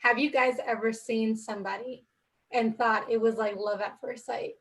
have you guys ever seen somebody and thought it was like love at first sight?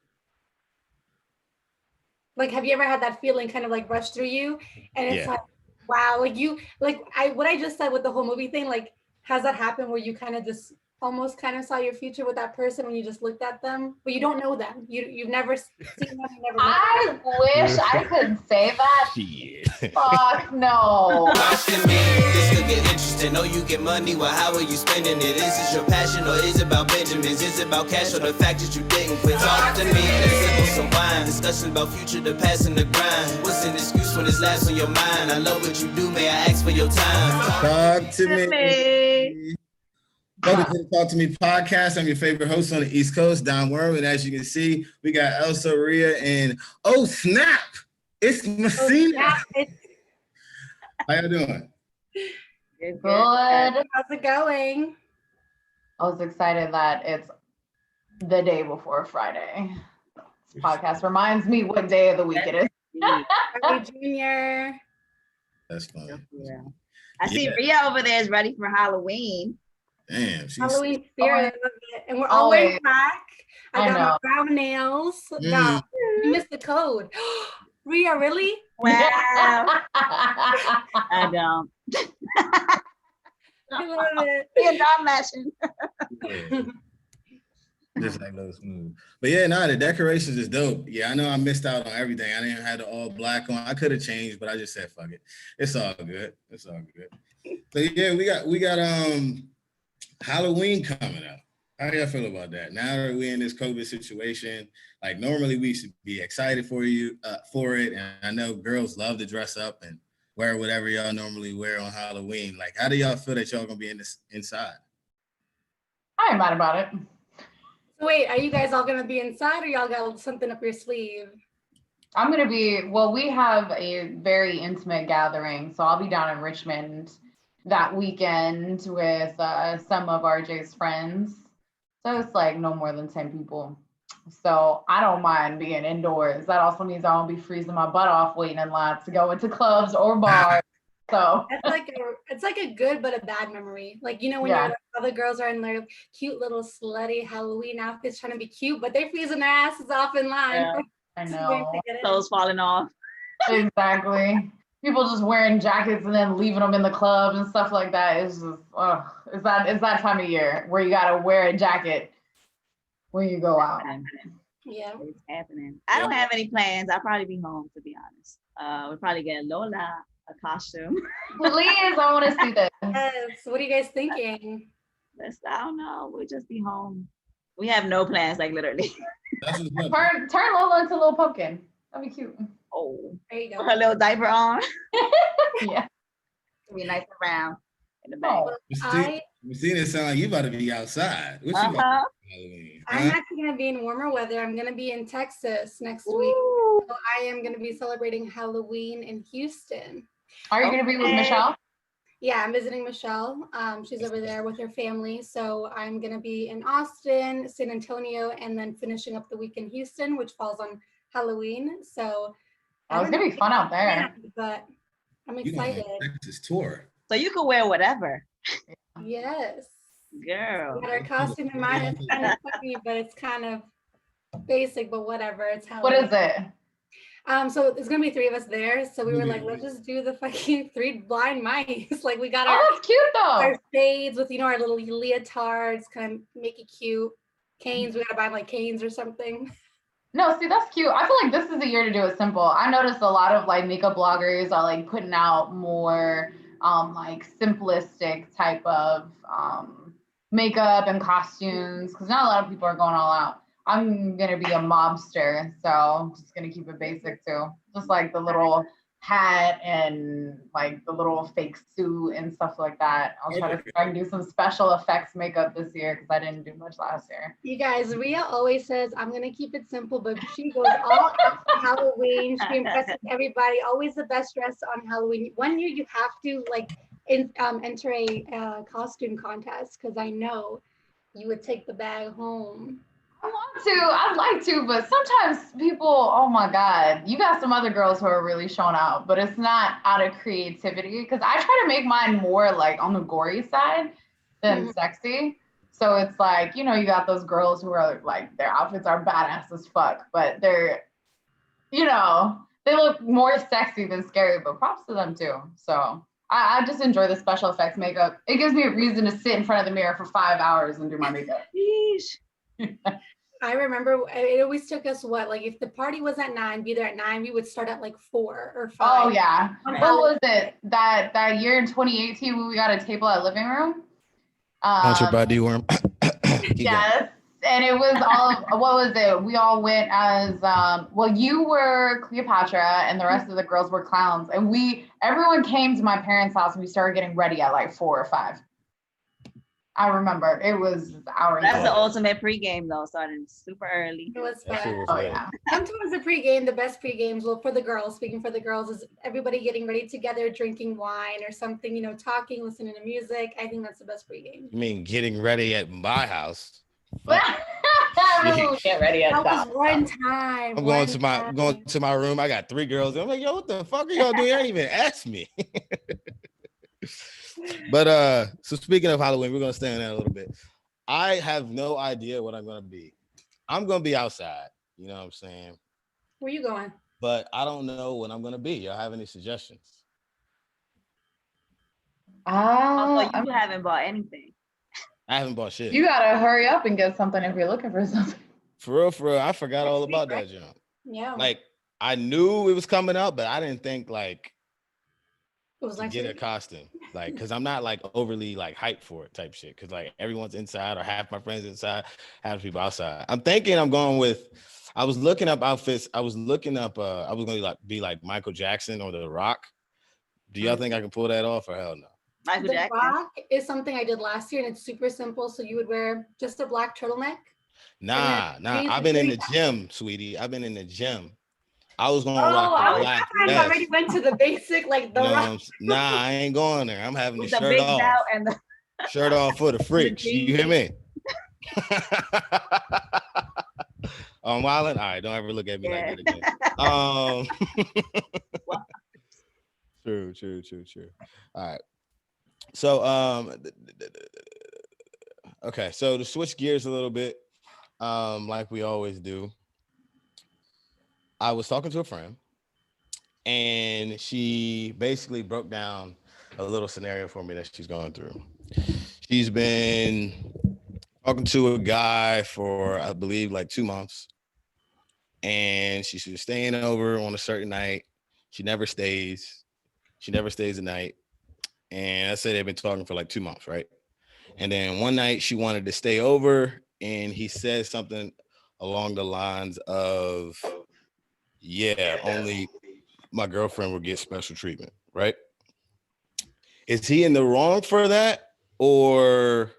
Like, have you ever had that feeling kind of like rush through you? And it's like, wow, what I just said with the whole movie thing, like, has that happened where you kind of just almost kind of saw your future with that person when you just looked at them, but you don't know them. You've never seen them. You never I wish I could say that. Shit. Fuck no. Talk to me, this could get interesting. Know you get money, well, how are you spending it? Is this your passion or is it about Benjamins? Is it about cash or the fact that you didn't quit? Talk to me, let's sip on some wine. Discussion about future, the past and the grind. What's an excuse when it's last on your mind? I love what you do, may I ask for your time? Talk to me. Welcome to the Talk to Me podcast. I'm your favorite host on the East Coast, Don Worm, and as you can see, we got Elsa, Rhea, and oh snap, it's Messina. How you doing? Good. How's it going? I was excited that it's the day before Friday. This podcast reminds me what day of the week it is. Happy Junior. That's fun. Yeah. I see Rhea over there is ready for Halloween. Damn, she's Halloween spirit, I love it. And we're all wearing black. I got my brown nails. No, you missed the code. Rhea, really? Wow. I don't. I love it. You're not matching. just like those smooth. But yeah, the decorations is dope. Yeah, I know I missed out on everything. I didn't have the all black on. I could have changed, but I just said fuck it. It's all good. It's all good. So yeah, we got Halloween coming up. How do y'all feel about that? Now that we're in this COVID situation, like normally we should be excited for it. And I know girls love to dress up and wear whatever y'all normally wear on Halloween. Like, how do y'all feel that y'all gonna be inside? I ain't mad about it. So wait, are you guys all gonna be inside or y'all got something up your sleeve? I'm gonna be, well, we have a very intimate gathering. So I'll be down in Richmond that weekend with some of RJ's friends. So it's like no more than 10 people. So I don't mind being indoors. That also means I won't be freezing my butt off waiting in line to go into clubs or bars. So it's like a good but a bad memory. Like, you know, when other girls are in their cute little slutty Halloween outfits trying to be cute, but they're freezing their asses off in line. Yeah, I know. Clothes falling off. Exactly. People just wearing jackets and then leaving them in the club and stuff like that. It's just, it's that time of year where you gotta wear a jacket when you go out. Yeah, it's happening. I don't have any plans. I'll probably be home, to be honest. We'll probably get Lola a costume. Please, I want to see this. Yes. What are you guys thinking? I don't know. We'll just be home. We have no plans, like literally. Turn Lola into a little pumpkin. That'd be cute. Oh, there you go. Put her little diaper on. Yeah. It'll be nice and round in the back. You seen it sound like you about to be outside. What you I'm actually going to be in warmer weather. I'm going to be in Texas next week. So I am going to be celebrating Halloween in Houston. Are you going to be with Michelle? Yeah, I'm visiting Michelle. She's over there with her family. So I'm going to be in Austin, San Antonio, and then finishing up the week in Houston, which falls on Halloween. So it's going to be fun out there. But I'm excited. Texas tour. So you can wear whatever. Yes. Girl. We got our costume in mind. It's kind of funny, but it's kind of basic, but whatever. It's Halloween. What is it? So there's gonna be 3 of us there. So we were like, let's just do the fucking 3 blind mice. Like we got that's cute though. Our shades with, you know, our little leotards, kind of make it cute. Canes, we gotta buy like canes or something. No, see, that's cute. I feel like this is the year to do it simple. I noticed a lot of like makeup bloggers are like putting out more like simplistic type of makeup and costumes, because not a lot of people are going all out. I'm gonna be a mobster, so I'm just gonna keep it basic too. Just like the little hat and like the little fake suit and stuff like that. I'll try to do some special effects makeup this year because I didn't do much last year. You guys, Rhea always says, I'm gonna keep it simple, but she goes all out for Halloween. She impresses everybody, always the best dress on Halloween. One year you have to like enter a costume contest, because I know you would take the bag home. I'd like to, but sometimes people, oh my God, you got some other girls who are really showing out, but it's not out of creativity, because I try to make mine more like on the gory side. than sexy. So it's like, you know, you got those girls who are like, their outfits are badass as fuck, but they're, you know, they look more sexy than scary, but props to them too. So I just enjoy the special effects makeup. It gives me a reason to sit in front of the mirror for 5 hours and do my makeup. I remember it always took us like if the party was at 9, be there at 9, we would start at like 4 or 5. Oh yeah. What was it that year in 2018 when we got a table at living room? Sponsored by D-Worm. Yes. And it was all of, what was it? We all went as well, you were Cleopatra and the rest of the girls were clowns. And everyone came to my parents' house and we started getting ready at like 4 or 5. I remember it was hours. That's the ultimate pregame though, starting super early. It was fun. Oh yeah. Sometimes the pregame, the best pregames, well, for the girls, speaking for the girls, is everybody getting ready together, drinking wine or something, you know, talking, listening to music. I think that's the best pregame. You mean getting ready at my house? Get ready at that was one time. I'm going to my room. I got 3 girls. I'm like, yo, what the fuck are y'all doing? You ain't even asked me. But so speaking of Halloween, we're gonna stay on that a little bit. I have no idea what I'm gonna be. I'm gonna be outside, you know what I'm saying? Where you going? But I don't know what I'm gonna be. Y'all have any suggestions? Also, you haven't bought anything. I haven't bought shit. You gotta hurry up and get something if you're looking for something. For real, I forgot all about that jump. Yeah. Like I knew it was coming up, but I didn't think like it was like get a costume, like, because I'm not like overly like hyped for it type shit. Because like everyone's inside, or half my friends inside, half people outside. I'm thinking I'm going with. I was looking up outfits. I was looking up. I was going to be like Michael Jackson or The Rock. Do y'all think I can pull that off, or hell no? Michael Jackson. Rock is something I did last year, and it's super simple. So you would wear just a black turtleneck. Nah. I've been in the gym, sweetie. I've been in the gym. I was gonna rock the black vest. I already went to the basic, like the Rock. Nah, I ain't going there. I'm having the With shirt big off. belt and the Shirt off for the freaks. You hear me? I'm wildin'. All right, don't ever look at me like that again. True. All right. So okay, so to switch gears a little bit, like we always do. I was talking to a friend and she basically broke down a little scenario for me that she's going through. She's been talking to a guy for, I believe, like 2 months. And she's staying over on a certain night. She never stays the night. And I said they've been talking for like 2 months, right? And then one night she wanted to stay over and he said something along the lines of, yeah, only my girlfriend will get special treatment, right? Is he in the wrong for that or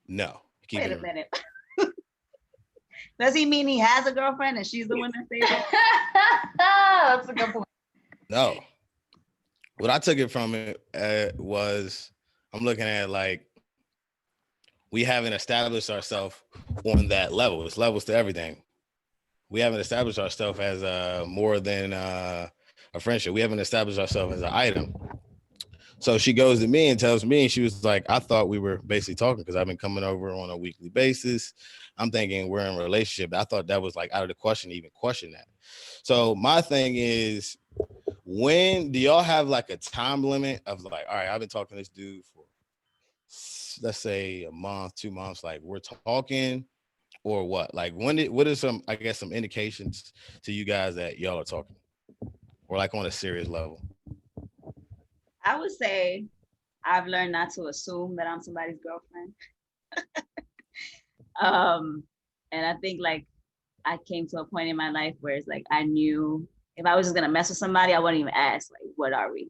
no? Wait a minute. Does he mean he has a girlfriend and she's the one that stays? That's a good point. No. What I took it from it was I'm looking at like we haven't established ourselves on that level. It's levels to everything. We haven't established ourselves as more than a friendship. We haven't established ourselves as an item. So she goes to me and tells me, and she was like, I thought we were basically talking because I've been coming over on a weekly basis. I'm thinking we're in a relationship. I thought that was like out of the question to even question that. So my thing is, when do y'all have like a time limit of like, all right, I've been talking to this dude for, let's say a month, 2 months, like we're talking, or what? Like what are some, I guess, some indications to you guys that y'all are talking or like on a serious level? I would say I've learned not to assume that I'm somebody's girlfriend. And I think like I came to a point in my life where it's like I knew if I was just gonna mess with somebody, I wouldn't even ask like, what are we?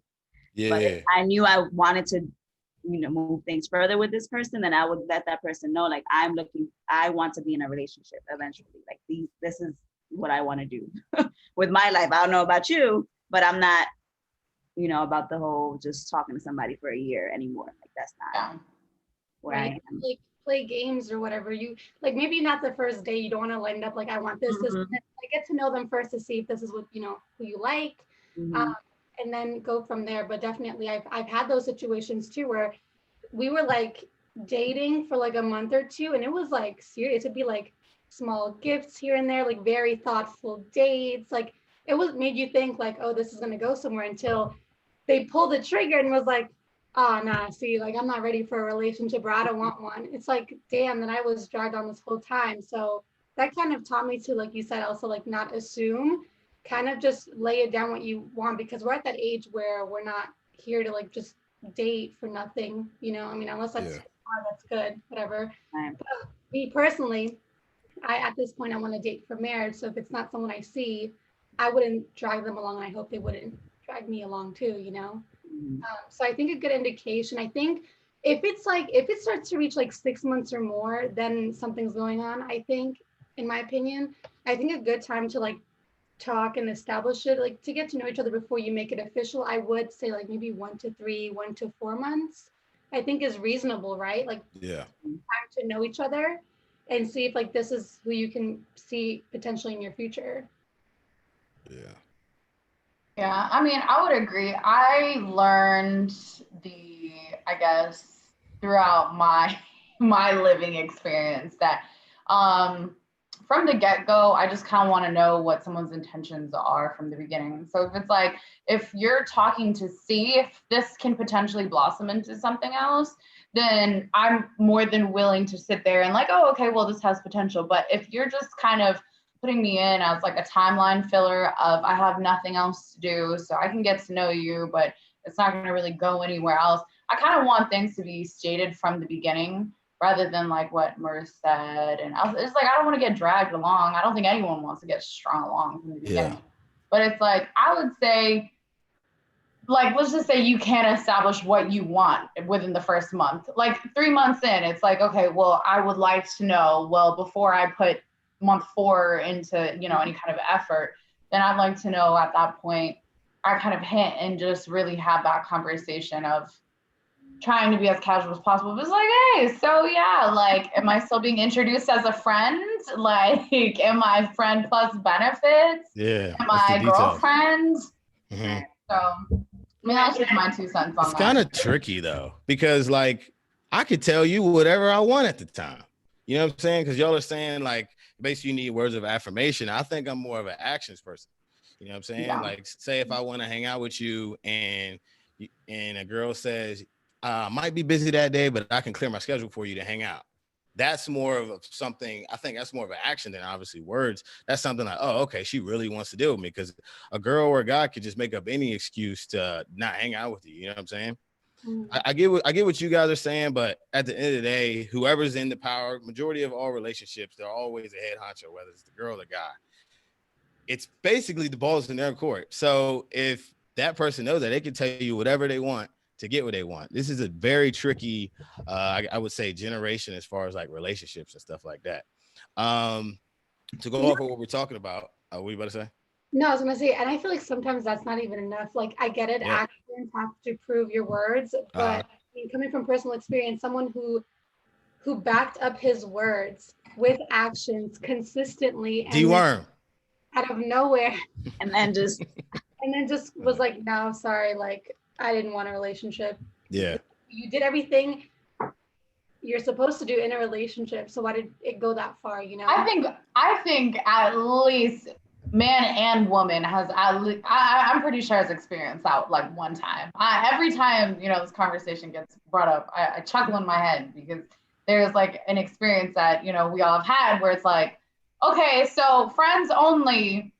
Yeah. But if I knew I wanted to, move things further with this person, then I would let that person know like I want to be in a relationship eventually. Like this is what I want to do with my life. I don't know about you, but I'm not, about the whole just talking to somebody for a year anymore. Like that's not where I am. Like play games or whatever. You like maybe not the first day. You don't want to end up like I want this. This. Like get to know them first to see if this is what who you like. And then go from there. But definitely I've had those situations too where we were like dating for like a month or two, and it was like serious. It'd be like small gifts here and there, like very thoughtful dates. Like it was made you think like, oh, this is gonna go somewhere until they pulled the trigger and was like, oh nah, see, like I'm not ready for a relationship or I don't want one. It's like, damn, then I was dragged on this whole time. So that kind of taught me to, like you said, also like not assume, kind of just lay it down what you want, because we're at that age where we're not here to like just date for nothing, you know. I mean, unless that's that's good, whatever. Right. But me personally, I at this point I want to date for marriage. So if it's not someone I see, I wouldn't drag them along, and I hope they wouldn't drag me along too, you know. Mhm. So I think a good indication, I think if it's like, if it starts to reach like 6 months or more, then something's going on. I think, in my opinion, I think a good time to like talk and establish it, like to get to know each other before you make it official, I would say like maybe 1 to 3, 1 to 4 months, I think is reasonable, right? Like Yeah. time to know each other and see if like this is who you can see potentially in your future. Yeah. Yeah, I mean, I would agree. I learned I guess, throughout my living experience that from the get-go, I just kind of want to know what someone's intentions are from the beginning. So if it's like, if you're talking to see if this can potentially blossom into something else, then I'm more than willing to sit there and like, oh, okay, well, this has potential. But if you're just kind of putting me in as like a timeline filler of I have nothing else to do, so I can get to know you, but it's not going to really go anywhere else. I kind of want things to be stated from the beginning rather than like what Murs said. And it's like, I don't want to get dragged along. I don't think anyone wants to get strung along from the beginning. Yeah. But it's like, I would say, like, let's just say you can't establish what you want within the first month. Like 3 months in, it's like, okay, well, I would like to know, well, before I put month 4 into, you know, any kind of effort, then I'd like to know at that point, I kind of hint and just really have that conversation of trying to be as casual as possible. But it's like, hey, so yeah, like, am I still being introduced as a friend? Like, am I friend plus benefits? Yeah. Am That's the I details. girlfriend? Mhm. So, I mean, that's just my 2 cents on It's that. kind of tricky though, because like I could tell you whatever I want at the time. You know what I'm saying? Because y'all are saying like basically you need words of affirmation. I think I'm more of an actions person. You know what I'm saying? Yeah. Like say if I want to hang out with you and a girl says, I might be busy that day, but I can clear my schedule for you to hang out. That's more of something, I think that's more of an action than obviously words. That's something like, oh, okay, she really wants to deal with me, because a girl or a guy could just make up any excuse to not hang out with you. You know what I'm saying? I get what you guys are saying, but at the end of the day, whoever's in the power, majority of all relationships, they're always a head honcho, whether it's the girl or the guy. It's basically the ball's in their court. So if that person knows that, they can tell you whatever they want to get what they want. This is a very tricky, I would say, generation as far as like relationships and stuff like that. To go off of what we're talking about, what are you about to say? No, I was gonna say, and I feel like sometimes that's not even enough. Like I get it, Yeah. actions have to prove your words, but I mean, coming from personal experience, someone who backed up his words with actions consistently and D-worm. out of nowhere, And then just was like, no, sorry, like I didn't want a relationship. Yeah. You did everything you're supposed to do in a relationship, so why did it go that far, you know? I think at least man and woman has at least, I'm pretty sure has experienced that like one time. Every time, you know, this conversation gets brought up, I chuckle in my head because there's like an experience that, you know, we all have had where it's like, okay, so friends only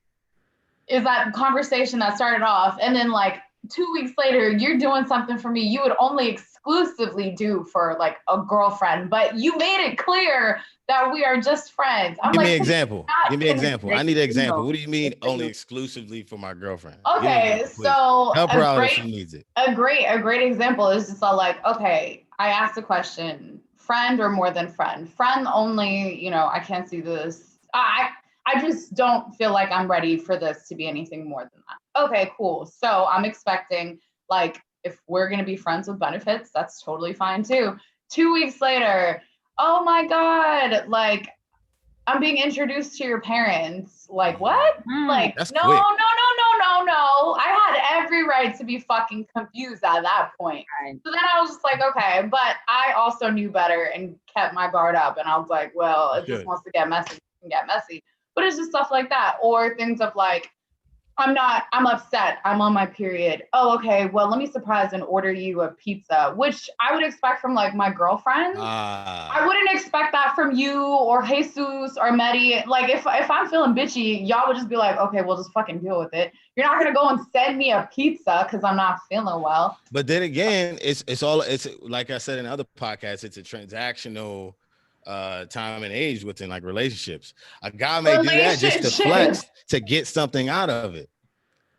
is that conversation that started off, and then like 2 weeks later, you're doing something for me you would only exclusively do for like a girlfriend, but you made it clear that we are just friends. Give me an example. Give me an example. I need an example. No. What do you mean only exclusively for my girlfriend? Okay, Give me an example, so help her out if great, she needs it. a great example is just like, okay, I asked a question, friend or more than friend? Friend only, you know, I can't see this. I just don't feel like I'm ready for this to be anything more than that. Okay, cool. So I'm expecting, like, if we're going to be friends with benefits, that's totally fine too. 2 weeks later, oh my God, like, I'm being introduced to your parents. Like, what? Like, That's no, quick. no, no, no, no, no. I had every right to be fucking confused at that point. Right. So then I was just like, okay, but I also knew better and kept my guard up. And I was like, well, if this wants to get messy, it can get messy. But it's just stuff like that. Or things of like, I'm upset. I'm on my period. Oh, okay. Well, let me surprise and order you a pizza, which I would expect from like my girlfriend. I wouldn't expect that from you or Jesus or Medi. Like if I'm feeling bitchy, y'all would just be like, okay, we'll just fucking deal with it. You're not gonna go and send me a pizza because I'm not feeling well. But then again, it's like I said in other podcasts, it's a transactional time and age within like relationships. A guy may do that just to flex to get something out of it.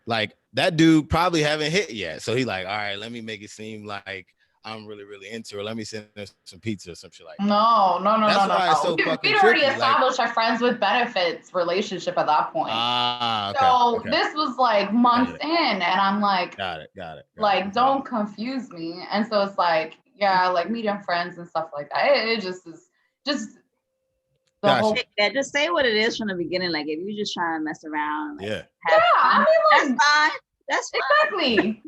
Like that dude probably haven't hit yet. So he like, all right, let me make it seem like I'm really, really into it. Let me send her some pizza or some shit like that. No. That's why it's so fucking We'd already tricky, established our friends with benefits relationship at that point. Okay. So this was like months in, and I'm like, got it. Like, don't confuse me. And so it's like, yeah, like medium friends and stuff like that. It just is just the whole. Yeah, just say what it is from the beginning. Like if you just trying to mess around, like, I mean, like, that's fine. That's fine. Exactly.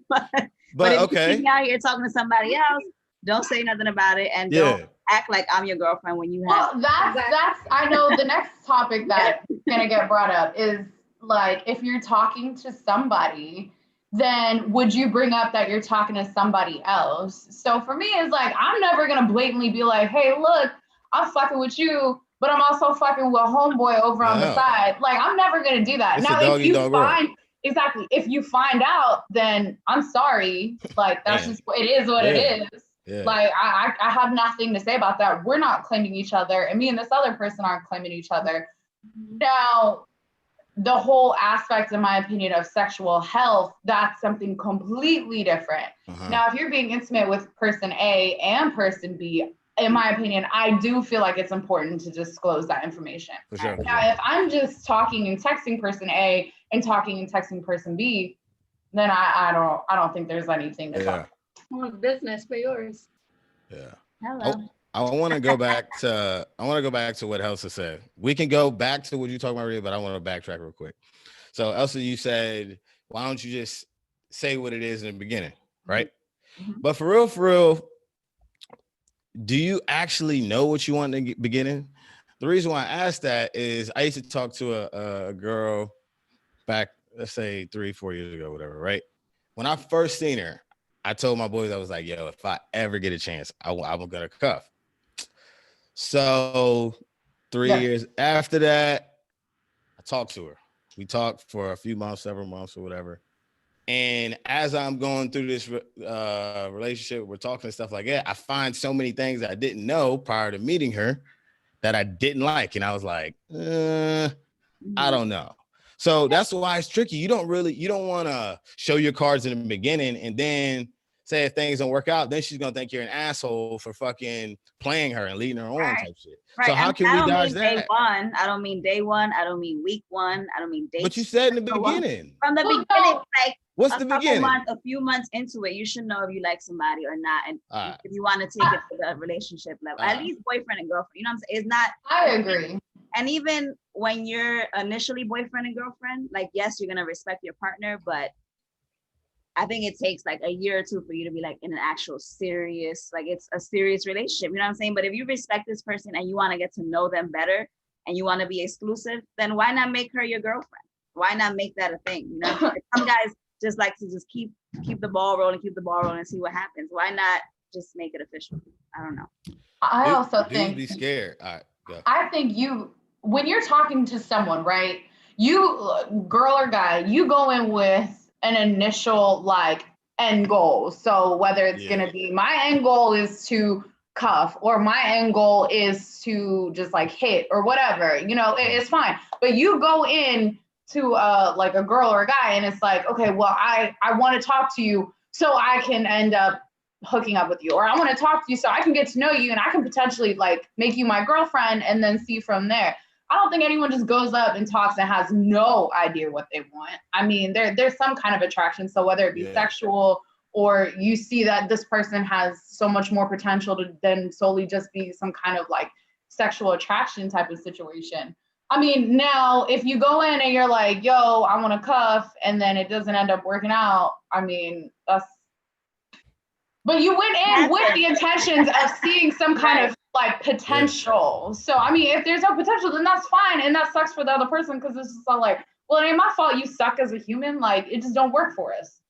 but if you out here talking to somebody else, don't say nothing about it, and don't act like I'm your girlfriend when you have. Well, that's I know the next topic that's gonna get brought up is like if you're talking to somebody, then would you bring up that you're talking to somebody else? So for me, it's like I'm never gonna blatantly be like, hey, look, I'm fucking with you, but I'm also fucking with homeboy over on the side. Like I'm never gonna do that. It's now, if you find exactly, if you find out, then I'm sorry. Like that's just it is what it is. Yeah. Like I have nothing to say about that. We're not claiming each other, and me and this other person aren't claiming each other. Now, the whole aspect, in my opinion, of sexual health, that's something completely different. Now, if you're being intimate with person A and person B, in my opinion, I do feel like it's important to disclose that information. For sure. Now, if I'm just talking and texting person A and talking and texting person B, then I don't think there's anything to talk. Well, business, but yours. Yeah. Hello. I want to go back to what Elsa said. We can go back to what you talking about, Rhea, but I want to backtrack real quick. So Elsa, you said, why don't you just say what it is in the beginning, right? But for real, do you actually know what you want in the beginning? The reason why I asked that is I used to talk to a girl back, let's say 3-4 years ago, whatever, right? When I first seen her, I told my boys, I was like, yo, if I ever get a chance, I'm gonna cuff. So 3 years after that, I talked to her. We talked for a few months, several months or whatever. And as I'm going through this relationship, we're talking and stuff like that, I find so many things that I didn't know prior to meeting her that I didn't like. And I was like, I don't know. So that's why it's tricky. You don't want to show your cards in the beginning and then say if things don't work out, then she's going to think you're an asshole for fucking playing her and leading her on type shit. Right. So how can we dodge that? Day one. I don't mean day one. I don't mean week one. I don't mean day. But you said in the beginning. From the beginning, like what's the beginning? A few months into it, you should know if you like somebody or not, and if you want to take it to the relationship level. At least boyfriend and girlfriend. You know what I'm saying? It's not. I agree. And even when you're initially boyfriend and girlfriend, like yes, you're gonna respect your partner, but I think it takes like a year or two for you to be like in an actual serious, like it's a serious relationship. You know what I'm saying? But if you respect this person and you want to get to know them better and you want to be exclusive, then why not make her your girlfriend? Why not make that a thing? You know, some guys just like to just keep the ball rolling and see what happens. Why not just make it official? I don't know. I also think be scared. All right, go. I think when you're talking to someone, right? You, girl or guy, you go in with an initial like end goal. So whether it's gonna be my end goal is to cuff or my end goal is to just like hit or whatever, you know, it's fine. But you go in to like a girl or a guy and it's like, okay, well, I want to talk to you so I can end up hooking up with you, or I want to talk to you so I can get to know you and I can potentially like make you my girlfriend and then see from there. I don't think anyone just goes up and talks and has no idea what they want. I mean, there's some kind of attraction. So whether it be sexual or you see that this person has so much more potential than solely just be some kind of like sexual attraction type of situation. I mean, now if you go in and you're like, yo, I want to cuff, and then it doesn't end up working out, I mean, but you went in with the intentions of seeing some kind of like potential. So, I mean, if there's no potential, then that's fine. And that sucks for the other person because it's just all like, well, it ain't my fault you suck as a human. Like, it just don't work for us.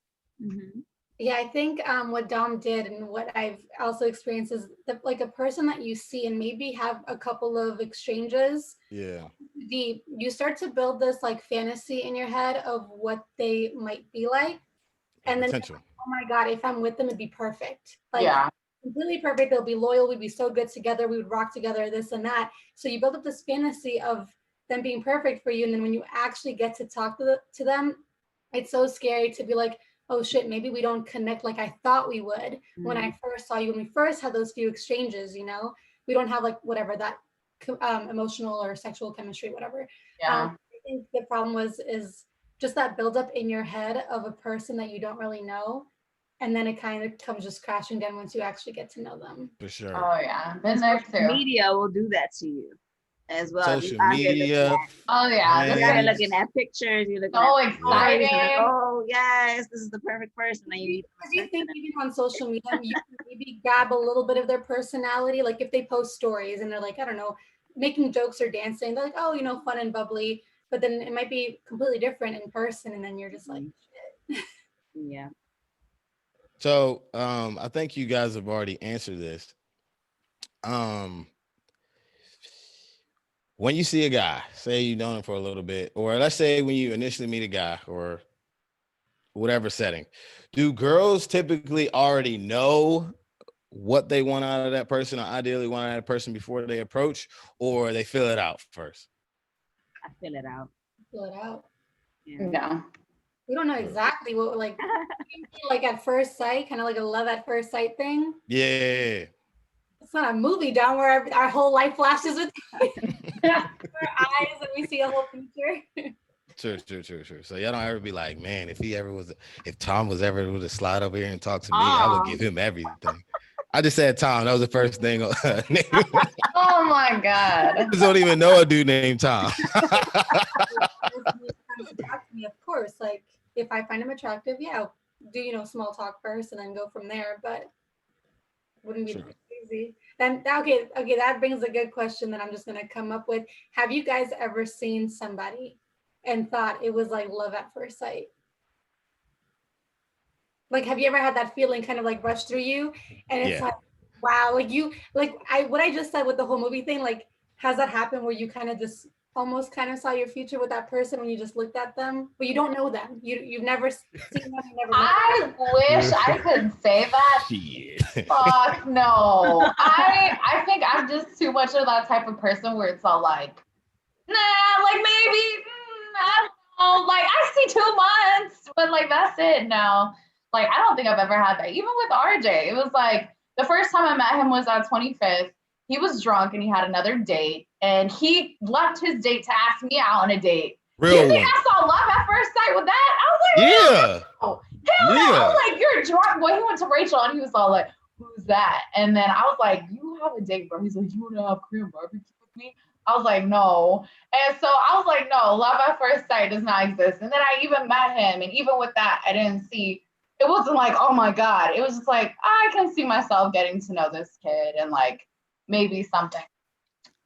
Mm-hmm. Yeah, I think what Dom did and what I've also experienced is that, like, a person that you see and maybe have a couple of exchanges. Yeah. You start to build this like fantasy in your head of what they might be like. And then, Potential. oh my God, if I'm with them, it'd be perfect. Like, Yeah. completely perfect. They'll be loyal. We'd be so good together. We would rock together, this and that. So you build up this fantasy of them being perfect for you. And then when you actually get to talk to them, it's so scary to be like, oh shit, maybe we don't connect like I thought we would when I first saw you, when we first had those few exchanges, you know, we don't have like whatever that emotional or sexual chemistry, whatever. Yeah. I think the problem is just that buildup in your head of a person that you don't really know. And then it kind of comes just crashing down once you actually get to know them. For sure. Oh yeah, been there too. Media will do that to you as well. Social media. Oh yeah, You're out here looking at pictures. You're looking so at excited. like, oh yes, this is the perfect person. And because you think even on social media, you can maybe grab a little bit of their personality. Like if they post stories and they're like, I don't know, making jokes or dancing, they're like, oh, you know, fun and bubbly. But then it might be completely different in person, and then you're just like, shit. Yeah. So I think you guys have already answered this. When you see a guy, say you've known him for a little bit, or let's say when you initially meet a guy or whatever setting, do girls typically already know what they want out of that person or ideally want out of that person before they approach, or they fill it out first? I fill it out. Fill it out. Yeah. We don't know exactly what like at first sight, kind of like a love at first sight thing. Yeah. It's not a movie, Don, where our whole life flashes with our eyes and we see a whole future. True. So y'all don't ever be like, man, if Tom was ever able to slide over here and talk to me, I would give him everything. I just said Tom. That was the first thing. Oh my God. I just don't even know a dude named Tom. Of course, like if I find him attractive, yeah, I'll do small talk first and then go from there. But wouldn't be crazy. Then okay, that brings a good question that I'm just gonna come up with. Have you guys ever seen somebody and thought it was like love at first sight? Like, have you ever had that feeling kind of like rush through you, and it's like, wow, what I just said with the whole movie thing, like, has that happened where you kind of just almost kind of saw your future with that person when you just looked at them, but you don't know them. You've never seen them. I wish I could say that. Shit. Fuck no. I think I'm just too much of that type of person where it's all like, nah, like maybe, I don't know. Like I see 2 months, but like that's it now. Like I don't think I've ever had that. Even with RJ, it was like the first time I met him was at 25th. He was drunk and he had another date, and he left his date to ask me out on a date. Real you think one. I saw love at first sight with that? I was like, Yeah. hell no. I was like, you're drunk. Boy, he went to Rachel and he was all like, who's that? And then I was like, you have a date, bro. He's like, you want to have Korean barbecue with me? I was like, no. And so I was like, no, love at first sight does not exist. And then I even met him, and even with that, I didn't see. It wasn't like, oh my God. It was just like, I can see myself getting to know this kid and like maybe something.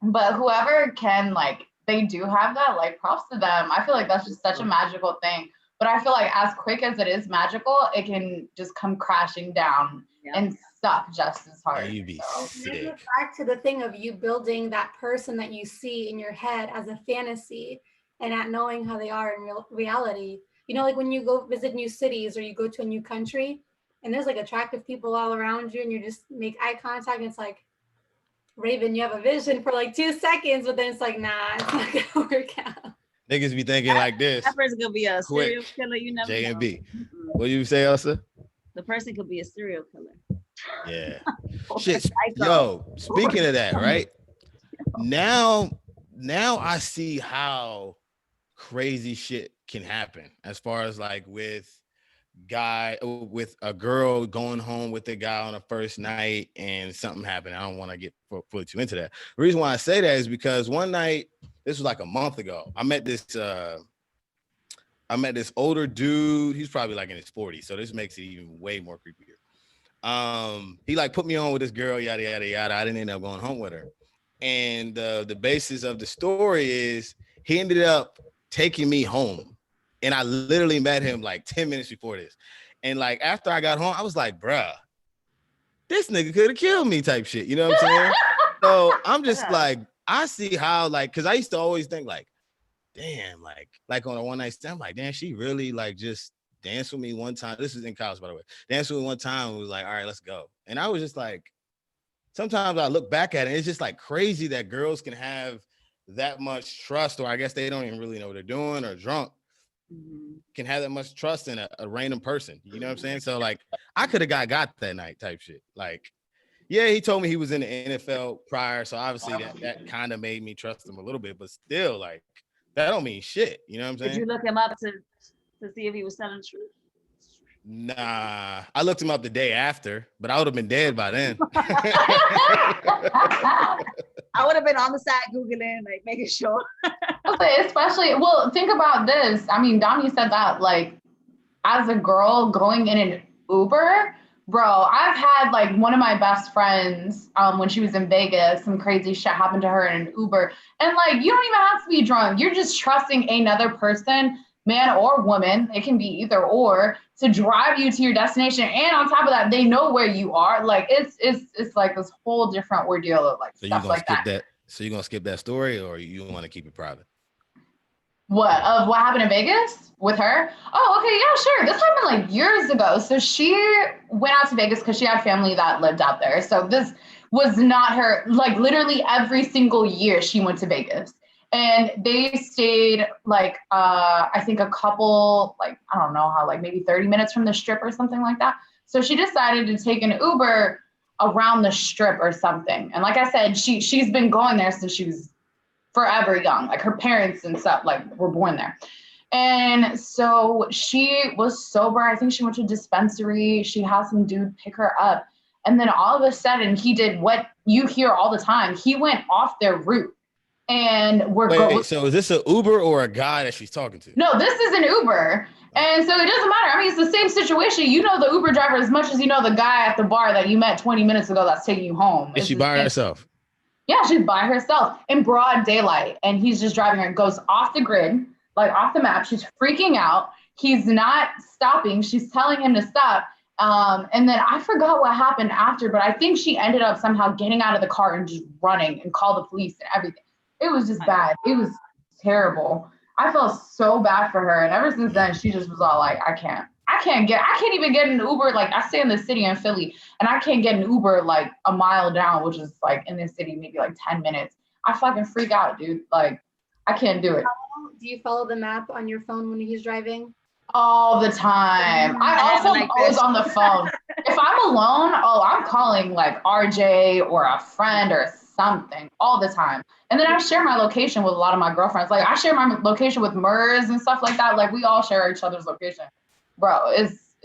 But whoever can, like, they do have that, like, props to them. I feel like that's just such a magical thing. But I feel like as quick as it is magical, it can just come crashing down and suck just as hard. You be sick. Back to the thing of you building that person that you see in your head as a fantasy and not knowing how they are in reality. Like when you go visit new cities or you go to a new country and there's like attractive people all around you and you just make eye contact and it's like, Raven, you have a vision for like 2 seconds, but then it's like, nah, it's not gonna work out. Niggas be thinking like this. That person could be a serial killer. You never J and know. B. What you say, Elsa? The person could be a serial killer. Yeah. Shit. Yo, speaking of that, right? Now I see how crazy shit can happen as far as like with guy with a girl going home with the guy on a first night and something happened. I don't want to get fully too into that. The reason why I say that is because one night, this was like a month ago, I met this older dude. He's probably like in his 40s, so this makes it even way more creepier. He like put me on with this girl, yada yada yada. I didn't end up going home with her. And the basis of the story is he ended up taking me home. And I literally met him like 10 minutes before this. And like after I got home, I was like, bruh, this nigga could have killed me type shit. You know what I'm saying? So I'm just like, I see how like, cause I used to always think like, damn, like on a one night stand, I'm like, damn, she really like just danced with me one time. This is in college, by the way. Danced with me one time and was like, all right, let's go. And I was just like, sometimes I look back at it, it's just like crazy that girls can have that much trust, or I guess they don't even really know what they're doing, or drunk, can have that much trust in a random person. You know what I'm saying? So like, I could have got that night type shit. Like, yeah, he told me he was in the NFL prior, so obviously that kind of made me trust him a little bit, but still, like, that don't mean shit. You know what I'm saying? Did you look him up to see if he was telling the truth? Nah, I looked him up the day after, but I would have been dead by then. I would have been on the side Googling, like making sure. Especially, well, think about this. I mean, Donnie said that, like, as a girl going in an Uber, bro, I've had like one of my best friends, when she was in Vegas, some crazy shit happened to her in an Uber. And like, you don't even have to be drunk. You're just trusting another person, man or woman, it can be either or, to drive you to your destination. And on top of that, they know where you are. Like it's like this whole different ordeal of like So stuff like that. So you're gonna skip that story, or you want to keep it private? What happened in Vegas with her? Oh, okay, yeah, sure. This happened like years ago. So she went out to Vegas because she had family that lived out there. So this was not her, like literally every single year she went to Vegas. And they stayed like, I think a couple, like, I don't know how, like maybe 30 minutes from the strip or something like that. So she decided to take an Uber around the strip or something. And like I said, she's been going there since she was forever young. Like her parents and stuff like were born there. And so she was sober. I think she went to a dispensary. She had some dude pick her up. And then all of a sudden he did what you hear all the time. He went off their route. And Wait, so is this an Uber or a guy that she's talking to? No, this is an Uber. And so it doesn't matter. I mean, it's the same situation. You know the Uber driver as much as you know the guy at the bar that you met 20 minutes ago that's taking you home. Is she by herself? Yeah, she's by herself in broad daylight. And he's just driving her. Goes off the grid, like off the map. She's freaking out. He's not stopping. She's telling him to stop. And then I forgot what happened after, but I think she ended up somehow getting out of the car and just running and called the police and everything. It was just bad. It was terrible. I felt so bad for her. And ever since then, she just was all like, I can't even get an Uber. Like I stay in the city in Philly and I can't get an Uber like a mile down, which is like in the city, maybe like 10 minutes. I fucking freak out, dude. Like I can't do it. Do you follow the map on your phone when he's driving? All the time. I also am always on the phone. If I'm alone, I'm calling like RJ or a friend or something all the time. And then I share my location with a lot of my girlfriends. Like I share my location with Murs and stuff like that. Like we all share each other's location. Bro, it's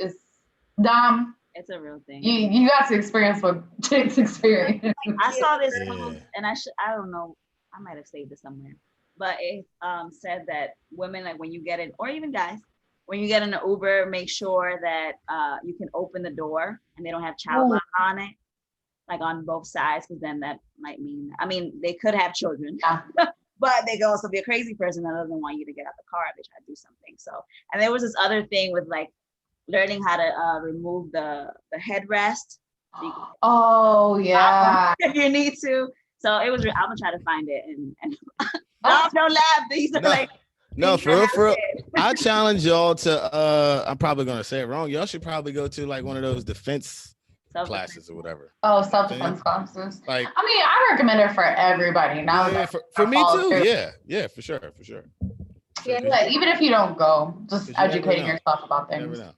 dumb. It's a real thing. You got to experience what chicks experience. I saw this post and I don't know, I might have saved it somewhere. But it said that women, like when you get in, or even guys, when you get in an Uber, make sure that you can open the door and they don't have child lock on it, like on both sides, because then that might mean, I mean, they could have children, but they could also be a crazy person that doesn't want you to get out the car if they try to do something. So, and there was this other thing with like learning how to remove the headrest. Oh yeah. If you need to. So it was, I'm gonna try to find it and don't laugh. These are like, no, for real. I challenge y'all to, I'm probably going to say it wrong. Y'all should probably go to like one of those defense classes or whatever. Oh, self-defense classes. Like, I mean, I recommend it for everybody. Now, yeah, for me too. Yeah, for sure. Yeah, even if you don't go, just educating yourself about things. Never know.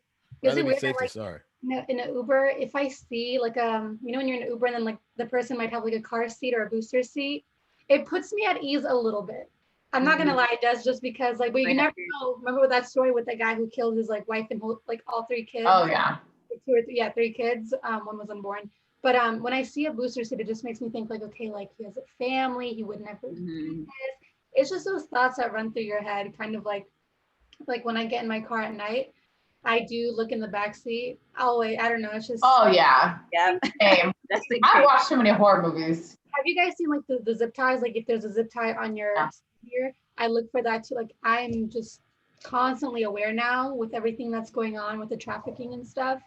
Rather be safe than sorry. In an Uber, if I see like when you're in an Uber and then like the person might have like a car seat or a booster seat, it puts me at ease a little bit. I'm not gonna Mhm. lie, it does, just because like, but you Right. never know. Remember with that story with the guy who killed his like wife and like all three kids? Oh yeah. Like, two or three, yeah, three kids. One was unborn. But when I see a booster seat, it just makes me think like, okay, like he has a family, he would never do Mhm. this. It's just those thoughts that run through your head, kind of like when I get in my car at night, I do look in the back seat. Oh wait, I don't know. It's just. Oh yeah. Yeah. Same. That's the I've case. watched too many horror movies. Have you guys seen like the zip ties? Like if there's a zip tie on your Yeah. ear, I look for that too. Like I'm just constantly aware now with everything that's going on with the trafficking and stuff.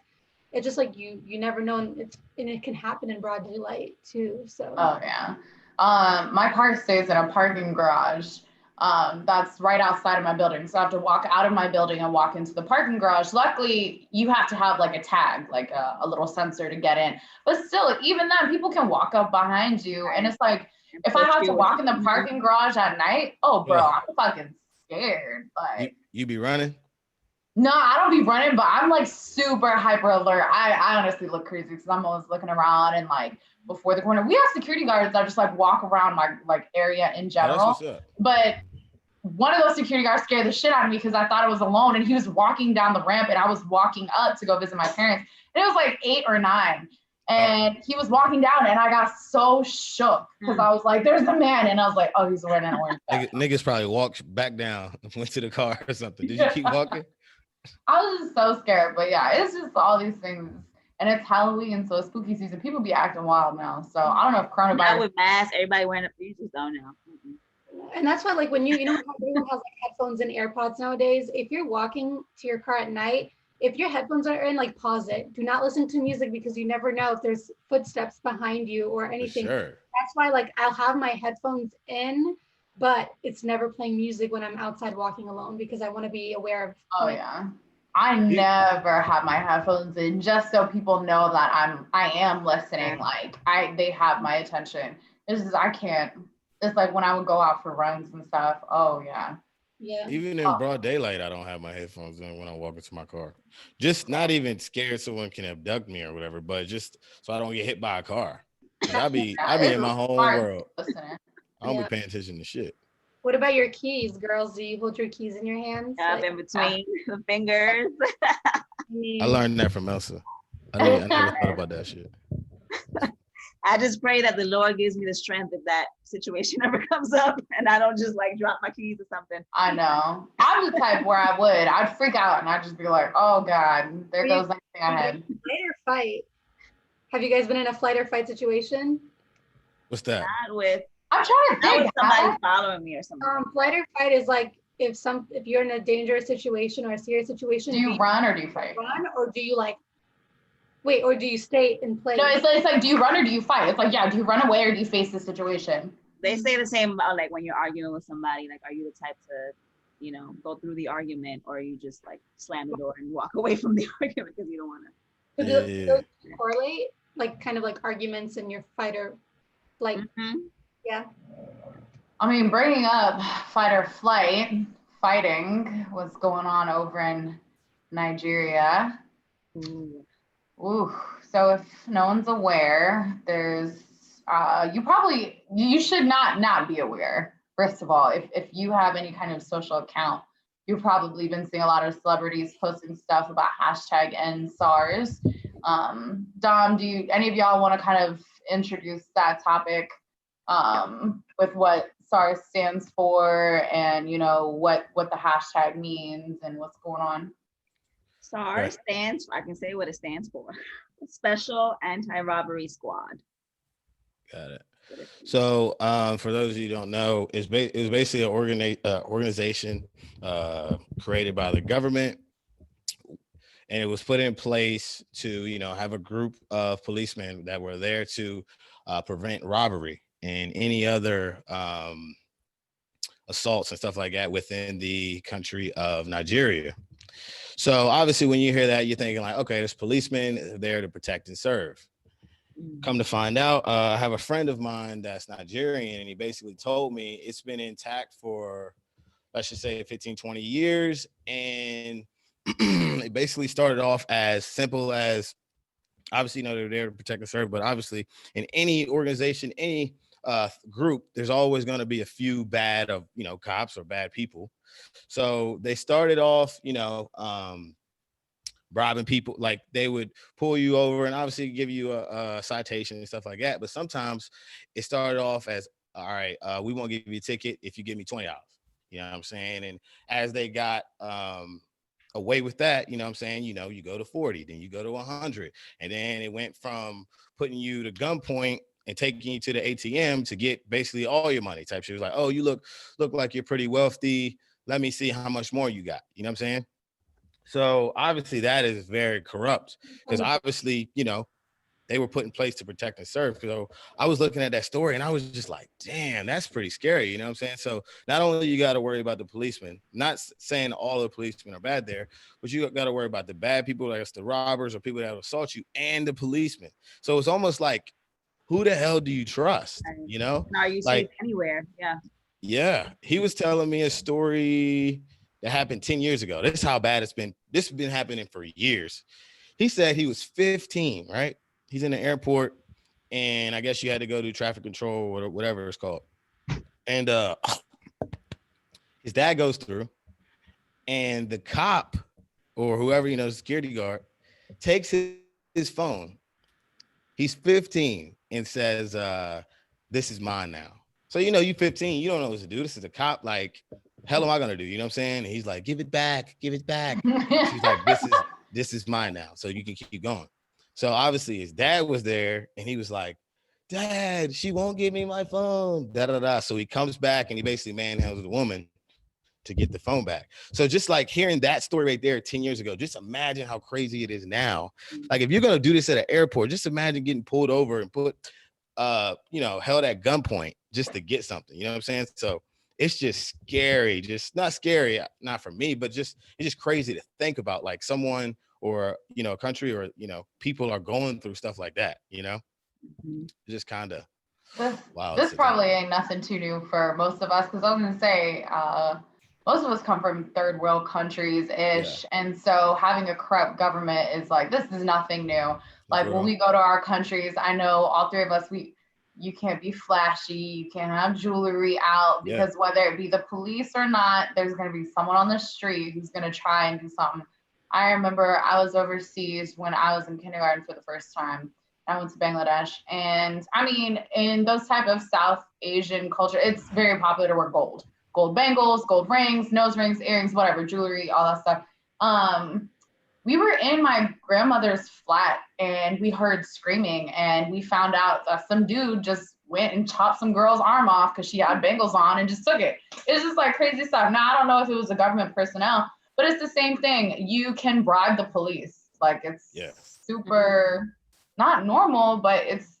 It's just like you never know, and it can happen in broad daylight too. So Oh yeah. My car stays in a parking garage. That's right outside of my building. So I have to walk out of my building and walk into the parking garage. Luckily, you have to have like a tag, like a little sensor to get in. But still, even then, people can walk up behind you. And it's like, if I have to walk in the parking garage at night, oh bro, Ugh. I'm fucking scared. Like, You be running? no, I don't be running, but I'm like super hyper alert. I honestly look crazy because I'm always looking around and like before the corner. We have security guards that just like walk around my like area in Oh, that's general. what's up. But one of those security guards scared the shit out of me because I thought I was alone and he was walking down the ramp and I was walking up to go visit my parents. And it was like 8 or 9. And he was walking down and I got so shook because I was like, there's a man. And I was like, oh, he's wearing an orange. Niggas probably walked back down, went to the car or something. Did you keep walking? I was just so scared. But yeah, it's just all these things. And it's Halloween, so it's spooky season. People be acting wild now. So I don't know if Now coronavirus. with masks, everybody wearing it. You just don't know. and that's why like when you know how everyone has like headphones and AirPods nowadays, if you're walking to your car at night, if your headphones are in, like pause it. Do not listen to music because you never know if there's footsteps behind you or For anything. sure. That's why like I'll have my headphones in, but it's never playing music when I'm outside walking alone because I want to be aware of. Oh yeah. I never have my headphones in just so people know that I am listening. Like they have my attention. I can't. It's like when I would go out for runs and stuff. Oh yeah. Yeah. Even in broad daylight, I don't have my headphones in when I walk into my car. Just not even scared someone can abduct me or whatever, but just so I don't get hit by a car. 'Cause I be in my whole world. Listening. I don't Yeah. be paying attention to shit. What about your keys, girls? Do you hold your keys in your hands? Up Like, in between the fingers. I mean, I learned that from Elsa. I never thought about that shit. I just pray that the Lord gives me the strength if that situation ever comes up and I don't just like drop my keys or something. I know. I'm the type where I'd freak out and I'd just be like, oh God, there goes everything I had. flight or fight? Have you guys been in a flight or fight situation? What's that? Not with, I'm trying to not think. with somebody following me or something. Flight or fight is like if you're in a dangerous situation or a serious situation. Do you run or do you fight? run or do you like wait or do you stay in place? No, it's like, do you run or do you fight? It's like, yeah, do you run away or do you face the situation? They say the same about like when you're arguing with somebody, like, are you the type to, you know, go through the argument or you just like slam the door and walk away from the argument because you don't want to. So those correlate, like kind of like arguments in your fight or like yeah. I mean, bringing up fight or flight, fighting was going on over in Nigeria. Ooh, so if no one's aware, there's you should not be aware. First of all, if you have any kind of social account, you've probably been seeing a lot of celebrities posting stuff about #EndSARS. Dom, do any of y'all want to kind of introduce that topic with what SARS stands for and you know what the hashtag means and what's going on? SARS stands, I can say what it stands for. Special Anti-Robbery Squad. Got it. So for those of you who don't know, it was basically an organization created by the government, and it was put in place to, you know, have a group of policemen that were there to prevent robbery and any other assaults and stuff like that within the country of Nigeria. So obviously when you hear that, you're thinking like, okay, there's policemen there to protect and serve. Come to find out, I have a friend of mine that's Nigerian, and he basically told me it's been intact for, let's just say 15, 20 years. And it basically started off as simple as, obviously, you know, they're there to protect and serve, but obviously in any organization, any group, there's always going to be a few bad of, cops or bad people. So they started off, bribing people. Like they would pull you over and obviously give you a citation and stuff like that. But sometimes it started off as, all right, we won't give you a ticket if you give me $20. You know what I'm saying? And as they got away with that, you know what I'm saying? You go to 40, then you go to 100. And then it went from putting you to gunpoint and taking you to the ATM to get basically all your money type shit. It was like, oh, you look like you're pretty wealthy. Let me see how much more you got. You know what I'm saying? So obviously that is very corrupt because obviously, they were put in place to protect and serve. So I was looking at that story and I was just like, damn, that's pretty scary. You know what I'm saying? So not only you got to worry about the policemen, not saying all the policemen are bad there, but you got to worry about the bad people, like it's the robbers or people that assault you and the policemen. So it's almost like, who the hell do you trust? Are you safe anywhere? Yeah. Yeah. He was telling me a story that happened 10 years ago. This is how bad it's been. This has been happening for years. He said he was 15, right? He's in the airport, and I guess you had to go do traffic control or whatever it's called. And his dad goes through, and the cop or whoever, the security guard, takes his phone. He's 15 and says, this is mine now. So, you 15, you don't know what to do. This is a cop. Like, hell am I going to do? You know what I'm saying? And he's like, give it back. Give it back. She's like, this is mine now. So you can keep going. So obviously his dad was there and he was like, Dad, she won't give me my phone. Da, da, da. So he comes back and he basically manhandles the woman to get the phone back. So just like hearing that story right there 10 years ago, just imagine how crazy it is now. Like if you're going to do this at an airport, just imagine getting pulled over and put, held at gunpoint just to get something. You know what I'm saying? So it's just scary. Just not scary, not for me, but it's just crazy to think about, like someone or, a country or, people are going through stuff like that, It's just kind of wow. This probably ain't nothing too new for most of us, because I was going to say, most of us come from third world countries ish. Yeah. And so having a corrupt government is like, this is nothing new. Like when we go to our countries, I know all three of us, you can't be flashy, you can't have jewelry out, because whether it be the police or not, there's going to be someone on the street who's going to try and do something. I remember I was overseas when I was in kindergarten for the first time. I went to Bangladesh, and I mean, in those type of South Asian culture, it's very popular to wear gold bangles, gold rings, nose rings, earrings, whatever, jewelry, all that stuff. We were in my grandmother's flat and we heard screaming, and we found out that some dude just went and chopped some girl's arm off because she had bangles on and just took it. It's just like crazy stuff. Now, I don't know if it was the government personnel, but it's the same thing. You can bribe the police. Like it's super not normal, but it's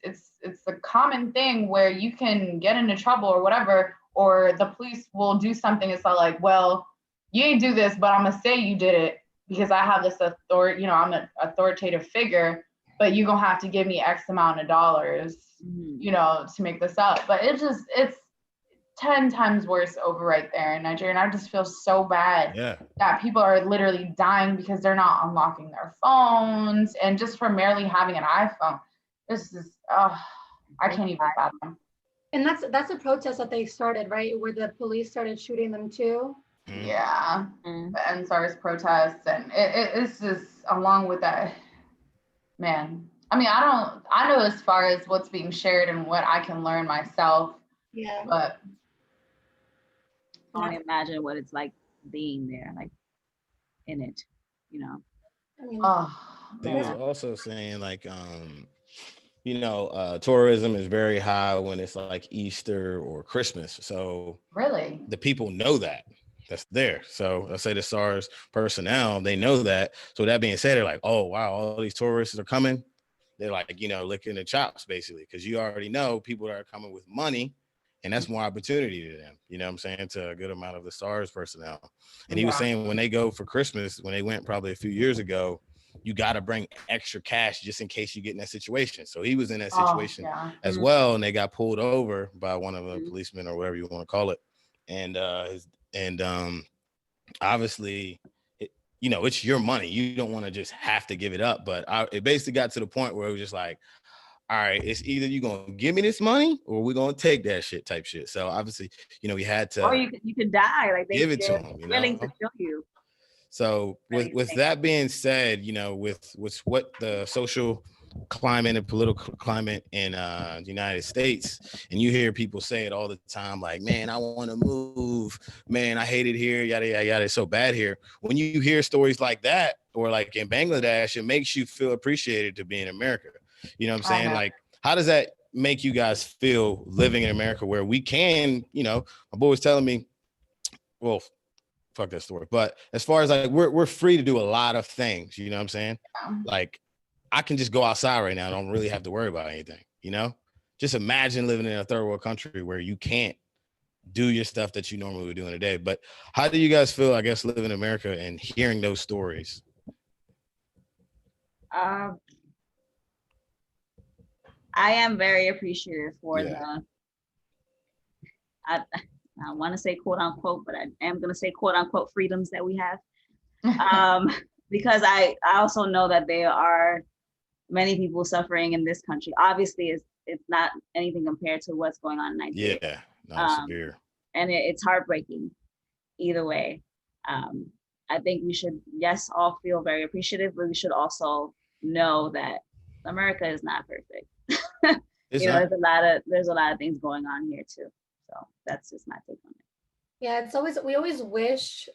a common thing where you can get into trouble or whatever, or the police will do something. It's not like, well, you ain't do this, but I'm gonna say you did it because I have this authority, I'm an authoritative figure, but you're gonna have to give me X amount of dollars, to make this up. But it's 10 times worse over right there in Nigeria. And I just feel so bad that people are literally dying because they're not unlocking their phones, and just for merely having an iPhone. This is, I can't even fathom. And that's a protest that they started, right? Where the police started shooting them too. Yeah, the NSARS protests, and it's just along with that, man. I mean, I know as far as what's being shared and what I can learn myself. Yeah. But I can't imagine what it's like being there, like in it, I mean, They was also saying like, tourism is very high when it's like Easter or Christmas. So really, the people know that's there. So let's say the SARS personnel, they know that. So that being said, they're like, oh, wow, all these tourists are coming. They're like, licking the chops basically, because you already know people that are coming with money, and that's more opportunity to them. You know what I'm saying? To a good amount of the SARS personnel. And he was saying when they go for Christmas, when they went probably a few years ago, you got to bring extra cash just in case you get in that situation. So he was in that situation as well, and they got pulled over by one of the policemen or whatever you want to call it. And obviously, it's your money. You don't want to just have to give it up. But it basically got to the point where it was just like, all right, it's either you gonna give me this money or we're gonna take that shit type shit. So obviously, we had Or to you could die. Like give it to they're him, willing to kill you. So with that being said, with what the social climate and political climate in the United States, and you hear people say it all the time, like, man, I want to move, man, I hate it here, yada yada yada, it's so bad here. When you hear stories like that, or like in Bangladesh, it makes you feel appreciated to be in America. You know what I'm saying? Like, how does that make you guys feel living in America, where we can, my boy was telling me, well, fuck that story. But as far as like we're free to do a lot of things, you know what I'm saying? Yeah. Like I can just go outside right now. I don't really have to worry about anything, Just imagine living in a third world country where you can't do your stuff that you normally would do in a day. But how do you guys feel, I guess, living in America and hearing those stories? I am very appreciative for I want to say quote unquote, but I am going to say quote unquote freedoms that we have. Because I also know that there are many people suffering in this country. Obviously, it's not anything compared to what's going on in Nigeria. Yeah, no, severe. And it's heartbreaking either way. I think we should, yes, all feel very appreciative, but we should also know that America is not perfect. There's a lot of things going on here too. So that's just my take on it. Yeah, we always wish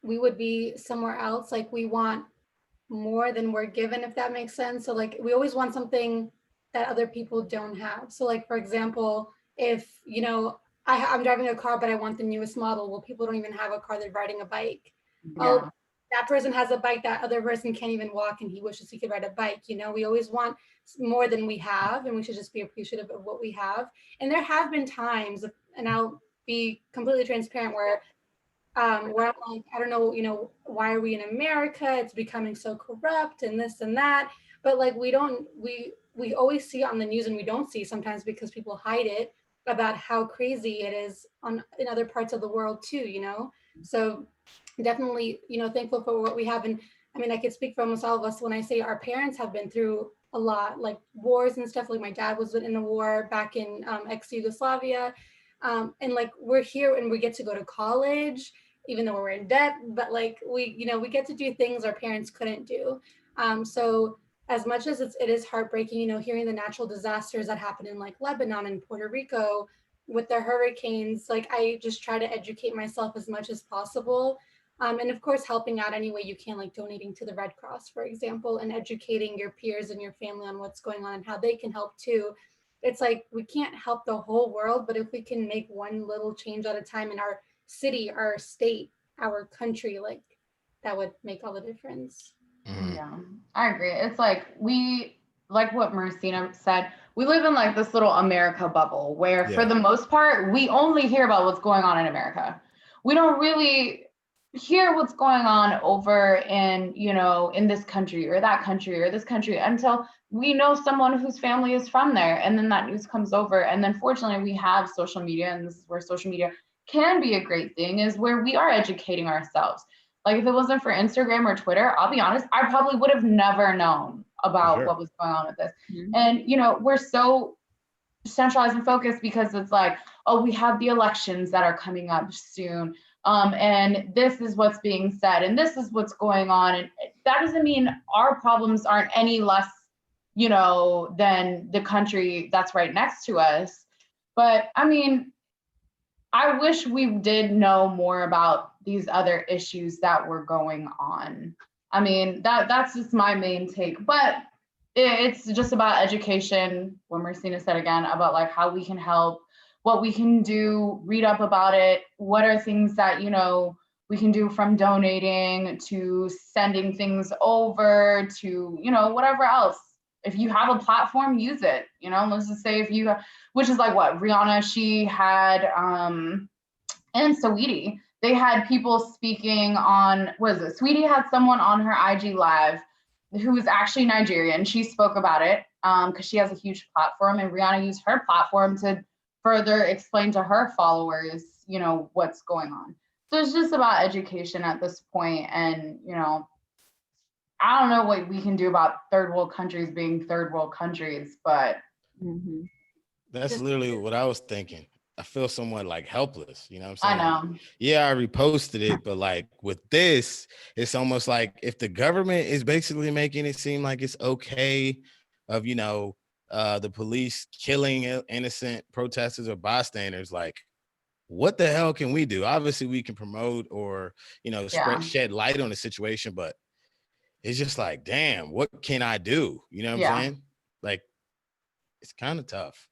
we would be somewhere else. Like we want more than we're given, if that makes sense. So like we always want something that other people don't have. So like, for example, if, I'm driving a car, but I want the newest model. Well, people don't even have a car, they're riding a bike. Yeah. Oh, that person has a bike, that other person can't even walk and he wishes he could ride a bike. We always want more than we have, and we should just be appreciative of what we have. And there have been times, and I'll be completely transparent, where I'm like, I don't know, why are we in America? It's becoming so corrupt and this and that. But like we always see it on the news, and we don't see sometimes because people hide it, about how crazy it is in other parts of the world too, So definitely, thankful for what we have. And I mean, I could speak for almost all of us when I say our parents have been through a lot, like wars and stuff. Like my dad was in a war back in ex-Yugoslavia. And like we're here and we get to go to college, even though we're in debt, but like we get to do things our parents couldn't do. So as much as it is heartbreaking, hearing the natural disasters that happen in like Lebanon and Puerto Rico with the hurricanes, like I just try to educate myself as much as possible. And of course, helping out any way you can, like donating to the Red Cross, for example, and educating your peers and your family on what's going on and how they can help too. It's like, we can't help the whole world, but if we can make one little change at a time in our city, our state, our country, like that would make all the difference. Mm-hmm. Yeah, I agree. It's like like what Marcina said, we live in like this little America bubble where for the most part, we only hear about what's going on in America. We don't really hear what's going on over in, in this country or that country or this country until we know someone whose family is from there. And then that news comes over. And then fortunately we have social media, and this is where social media can be a great thing, is where we are educating ourselves. Like if it wasn't for Instagram or Twitter, I'll be honest, I probably would have never known about what was going on with this. Mm-hmm. And, we're so centralized and focused because it's like, oh, we have the elections that are coming up soon. And this is what's being said, and this is what's going on. And that doesn't mean our problems aren't any less, than the country that's right next to us. But I mean, I wish we did know more about these other issues that were going on. I mean, that's just my main take, but it's just about education. What Marcina said again, about like how we can help, what we can do, read up about it. What are things that, we can do, from donating to sending things over to, whatever else. If you have a platform, use it, let's just say which is like what Rihanna, she had, and Saweetie, they had people speaking on, Saweetie had someone on her IG live who was actually Nigerian. She spoke about it because she has a huge platform, and Rihanna used her platform to further explain to her followers, what's going on. So it's just about education at this point. And, I don't know what we can do about third world countries being third world countries, but Mhm. That's Just- literally what I was thinking. I feel somewhat like helpless. You know what I I'm saying? know. Yeah, I reposted it, but like with this, it's almost like if the government is basically making it seem like it's okay of, the police killing innocent protesters or bystanders, like what the hell can we do? Obviously, we can promote or, Yeah. shed light on the situation, but it's just like, damn, what can I do? You know what I'm Yeah. saying? Like, it's kind of tough.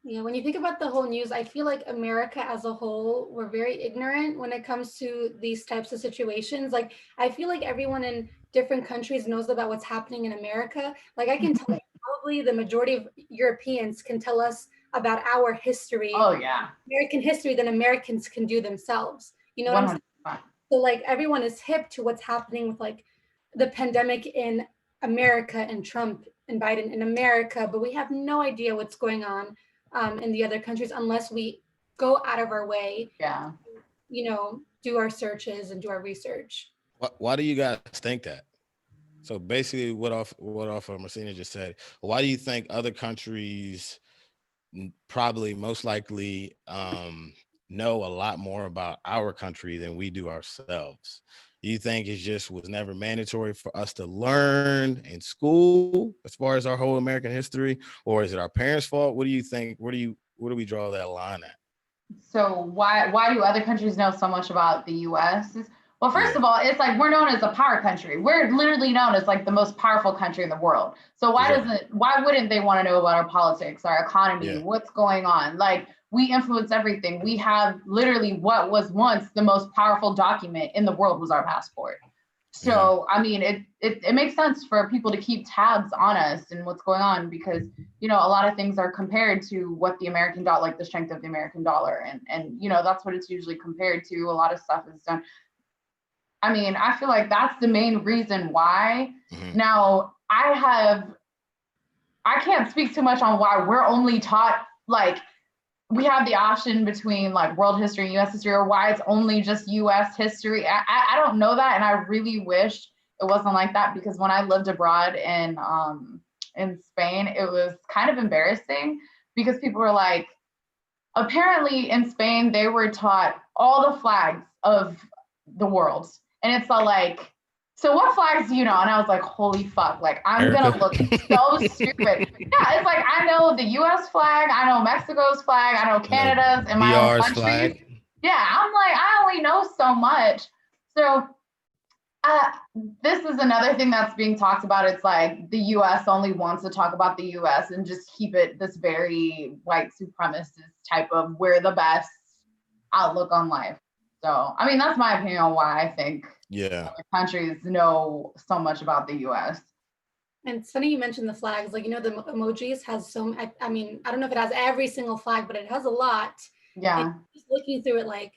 Yeah, when you think about the whole news, I feel like America as a whole, we're very ignorant when it comes to these types of situations. Like, I feel like everyone in different countries knows about what's happening in America. Like, I can tell you, probably the majority of Europeans can tell us about our history, Oh yeah. American history, than Americans can do themselves. You know what I'm saying? 100%. So, like, everyone is hip to what's happening with like the pandemic in America and Trump and Biden in America, but we have no idea what's going on in the other countries unless we go out of our way, Yeah. do our searches and do our research. Why do you guys think that? So basically, what off of Marcina just said, why do you think other countries probably most likely know a lot more about our country than we do ourselves? Do you think it just was never mandatory for us to learn in school as far as our whole American history, or is it our parents' fault? What do you think? Where do we draw that line at? So why do other countries know so much about the US? Well, first Yeah. of all, it's like we're known as a power country. We're literally known as like the most powerful country in the world. So Exactly. why wouldn't they want to know about our politics, our economy, Yeah. what's going on? Like we influence everything. We have literally what was once the most powerful document in the world was our passport. So, I mean, it makes sense for people to keep tabs on us and what's going on because, a lot of things are compared to what the American dollar, like the strength of the American dollar. And that's what it's usually compared to. A lot of stuff is done. I mean, I feel like that's the main reason why. Mhm. Now, I can't speak too much on why we're only taught like we have the option between like world history and US history or why it's only just US history. I don't know that. And I really wish it wasn't like that because when I lived abroad in Spain, it was kind of embarrassing because people were like, apparently in Spain, they were taught all the flags of the world. And it's all like, so what flags do you know? And I was like, holy fuck, like I'm gonna look so stupid. Yeah, it's like I know the US flag, I know Mexico's flag, I know Canada's and my own DR's country. flag. Yeah, I'm like, I only know so much. So this is another thing that's being talked about. It's like the US only wants to talk about the US and just keep it this very white supremacist type of we're the best outlook on life. So, I mean, that's my opinion on why I think Yeah. other countries know so much about the US. And it's funny you mentioned the flags. Like, the emojis has I mean, I don't know if it has every single flag, but it has a lot. Yeah. And just looking through it, like,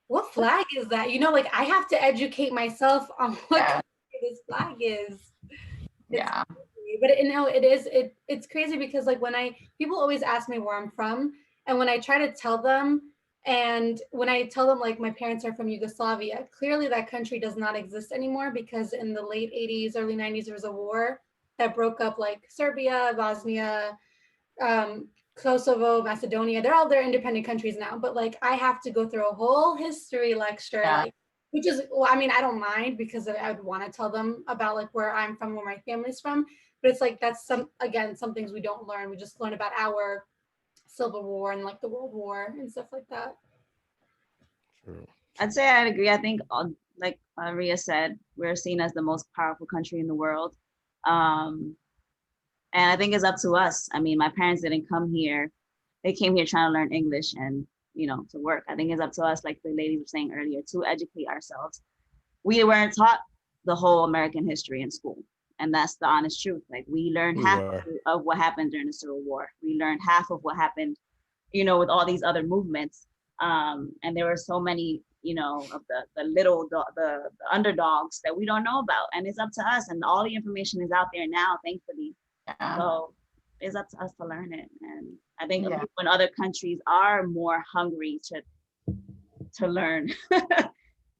what flag is that? Like I have to educate myself on what Yeah. country this flag is. Yeah. Crazy. But it's crazy because like when people always ask me where I'm from, and when I try to tell them, and when I tell them like my parents are from Yugoslavia, clearly that country does not exist anymore because in the late 80s, early 90s, there was a war that broke up like Serbia, Bosnia, Kosovo, Macedonia. They're independent countries now, but like I have to go through a whole history lecture, Yeah. like which is, well, I mean, I don't mind because I would want to tell them about like where I'm from, where my family's from, but it's like that's some things we don't learn. We just learn about our Civil War and like the World War and stuff like that. True. I'd say I'd agree. I think, like Ria said, we're seen as the most powerful country in the world. And I think it's up to us. I mean, my parents didn't come here. They came here trying to learn English and, to work. I think it's up to us, like the lady was saying earlier, to educate ourselves. We weren't taught the whole American history in school. And that's the honest truth. Like we learned half of what happened during the Civil War. We learned half of what happened, with all these other movements. And there were so many, of the underdogs that we don't know about. And it's up to us. And all the information is out there now, thankfully. Yeah. So it's up to us to learn it. And I think when other countries are more hungry to learn,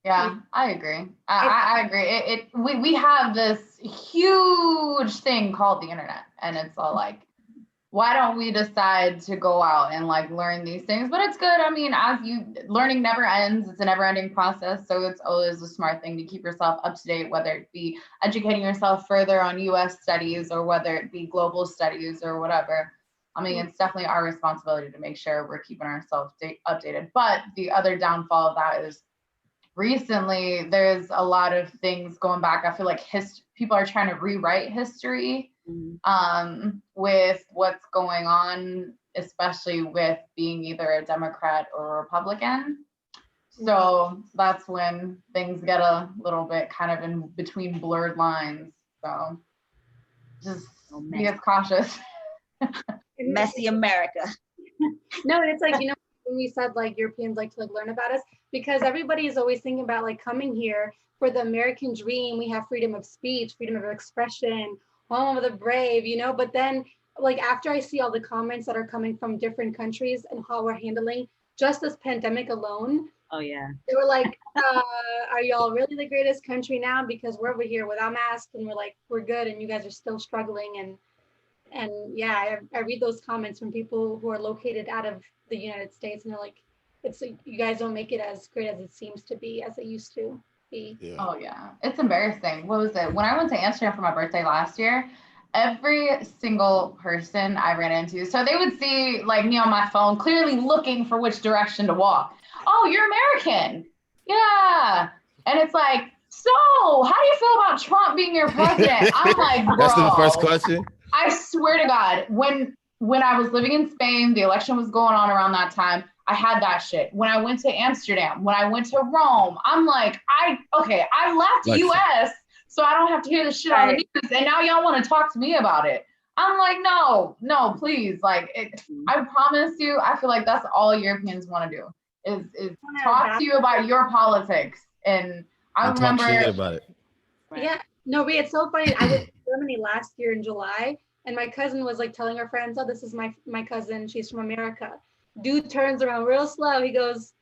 Yeah, I agree. I agree. We have this huge thing called the internet, and it's all like, why don't we decide to go out and like learn these things? But it's good. I mean, learning never ends. It's a never ending process. So it's always a smart thing to keep yourself up to date, whether it be educating yourself further on US studies or whether it be global studies or whatever. I mean, it's definitely our responsibility to make sure we're keeping ourselves updated. But the other downfall of that is recently there's a lot of things going back. I feel like people are trying to rewrite history with what's going on, especially with being either a Democrat or a Republican. So that's when things get a little bit kind of in between blurred lines. So just be as cautious. Messy America. No, it's like, you know, when we said like Europeans like to like learn about us, because everybody is always thinking about like coming here for the American dream. We have freedom of speech, freedom of expression, home of the brave, you know, but then like after I see all the comments that are coming from different countries and how we're handling just this pandemic alone. Oh yeah. They were like, are y'all really the greatest country now? Because we're over here without masks and we're like, we're good and you guys are still struggling. And yeah, I read those comments from people who are located out of the United States and they're like, it's you guys don't make it as great as it seems to be, as it used to be. Yeah. Oh yeah, it's embarrassing. What was it? When I went to Amsterdam for my birthday last year, every single person I ran into, so they would see like me on my phone, clearly looking for which direction to walk. Oh, you're American. Yeah. And it's like, so how do you feel about Trump being your president? I'm like, bro. That's the first question. I swear to God, when I was living in Spain, the election was going on around that time. I had that shit. When I went to Amsterdam, when I went to Rome, I'm like, I left Like, US so I don't have to hear this shit on the news. And now y'all want to talk to me about it. I'm like, no, please. Like, I promise you, I feel like that's all Europeans want to do is talk to you about your politics. And I remember talk shit about it. Yeah, no, but it's so funny. I was in Germany last year in July, and my cousin was like telling her friends, "Oh, this is my cousin. She's from America." Dude turns around real slow. He goes,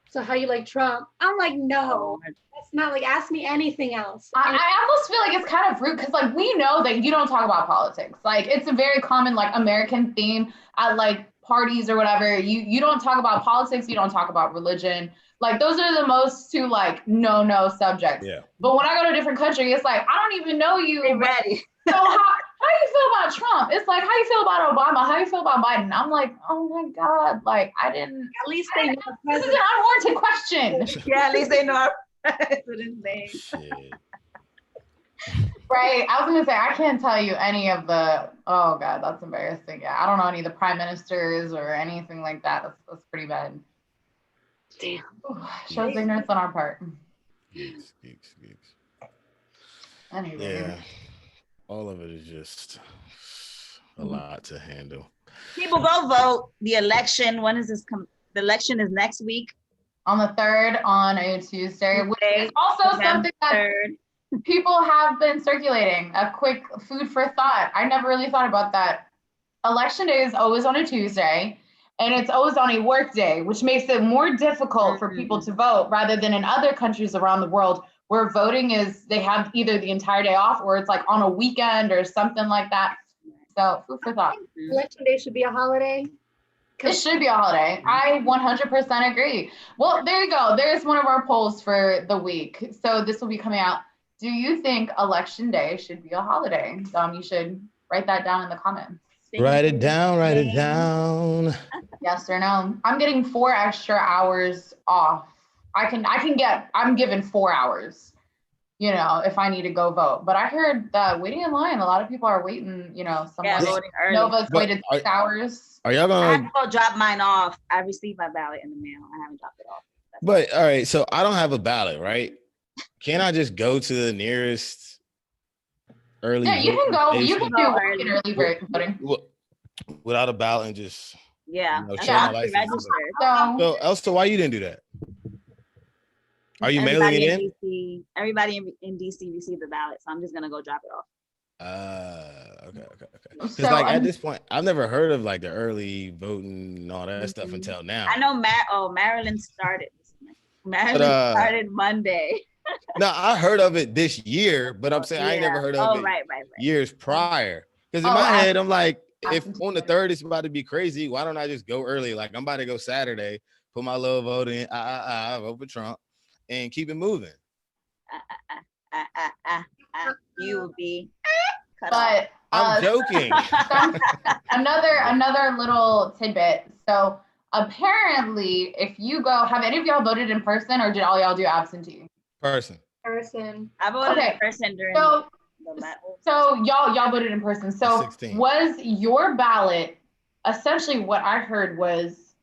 "So how you like Trump?" I'm like, "No, that's not like. Ask me anything else." I almost feel like it's kind of rude because like we know that you don't talk about politics. Like it's a very common like American theme at like parties or whatever. You don't talk about politics. You don't talk about religion. Like those are the most two like no subjects. Yeah. But when I go to a different country, it's like I don't even know you. Be ready. So how you feel about Trump? It's like how you feel about Obama? How you feel about Biden? I'm like, oh my God, like I didn't. At least they know the This is president. an unwarranted question. Yeah, at least they know our president's name. Shit. Right. I was gonna say I can't tell you any of the. Oh God, that's embarrassing. Yeah, I don't know any of the prime ministers or anything like that. That's pretty bad. Damn. Shows ignorance on our part. Geeks. Anyway. Yeah. All of it is just a lot to handle. People go vote. The election, when is this the election is next week. On the 3rd on a Tuesday, which is also something that 3rd. people have been circulating. A quick food for thought. I never really thought about that. Election day is always on a Tuesday. And it's always on a work day, which makes it more difficult for people to vote rather than in other countries around the world where voting is, they have either the entire day off or it's like on a weekend or something like that. So food for thought. Election day should be a holiday. It should be a holiday. I 100% agree. Well, there you go. There's one of our polls for the week. So this will be coming out. Do you think election day should be a holiday? You should write that down in the comments. Write it down. Yes or no? I'm getting 4 extra hours off. I'm given 4 hours, if I need to go vote. But I heard that waiting in line, a lot of people are waiting, Voting early. Nova's waited 6 hours. Are y'all I have gonna? to go drop mine off. I received my ballot in the mail. I haven't dropped it off. But all right, so I don't have a ballot, right? Can't I just go to the nearest early? Yeah, you can go. You station can do early voting. without a ballot and just Yeah. show Yeah. my license. Registered. So So Elsa, why you didn't do that? Are you mailing it in? DC, everybody in DC received the ballot, so I'm just gonna go drop it off. Okay. Because So, like at this point, I've never heard of like the early voting and all that stuff until now. I know Maryland started. Imagine started Monday. No, I heard of it this year, but I'm saying I ain't never heard of it right. years prior. Because in my head, I'm like, if on the 3rd it's about to be crazy, why don't I just go early? Like I'm about to go Saturday, put my little vote in, vote for Trump, and keep it moving. You will be cut But I'm joking. another little tidbit. So apparently, if you go, have any of y'all voted in person, or did all y'all do absentee? Person. I voted in person during the battle. So y'all voted in person. So 16. Was your ballot essentially what I heard was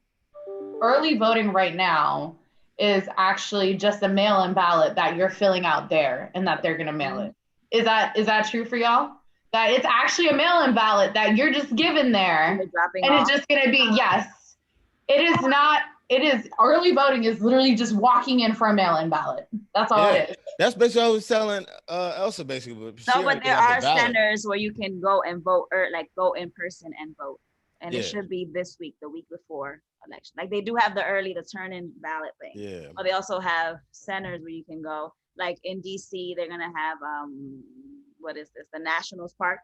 early voting right now is actually just a mail-in ballot that you're filling out there and that they're gonna mail it. Is that true for y'all? That it's actually a mail-in ballot that you're just given there and it's just gonna be, yes. It is not, it is, early voting is literally just walking in for a mail-in ballot. That's all it is. That's basically what I was telling Elsa basically. But there are centers where you can go and vote, or like go in person and vote. And it should be this week, the week before election. Like they do have the turn-in ballot thing. Yeah. But they also have centers where you can go. Like in DC, they're gonna have what is this? The Nationals Park.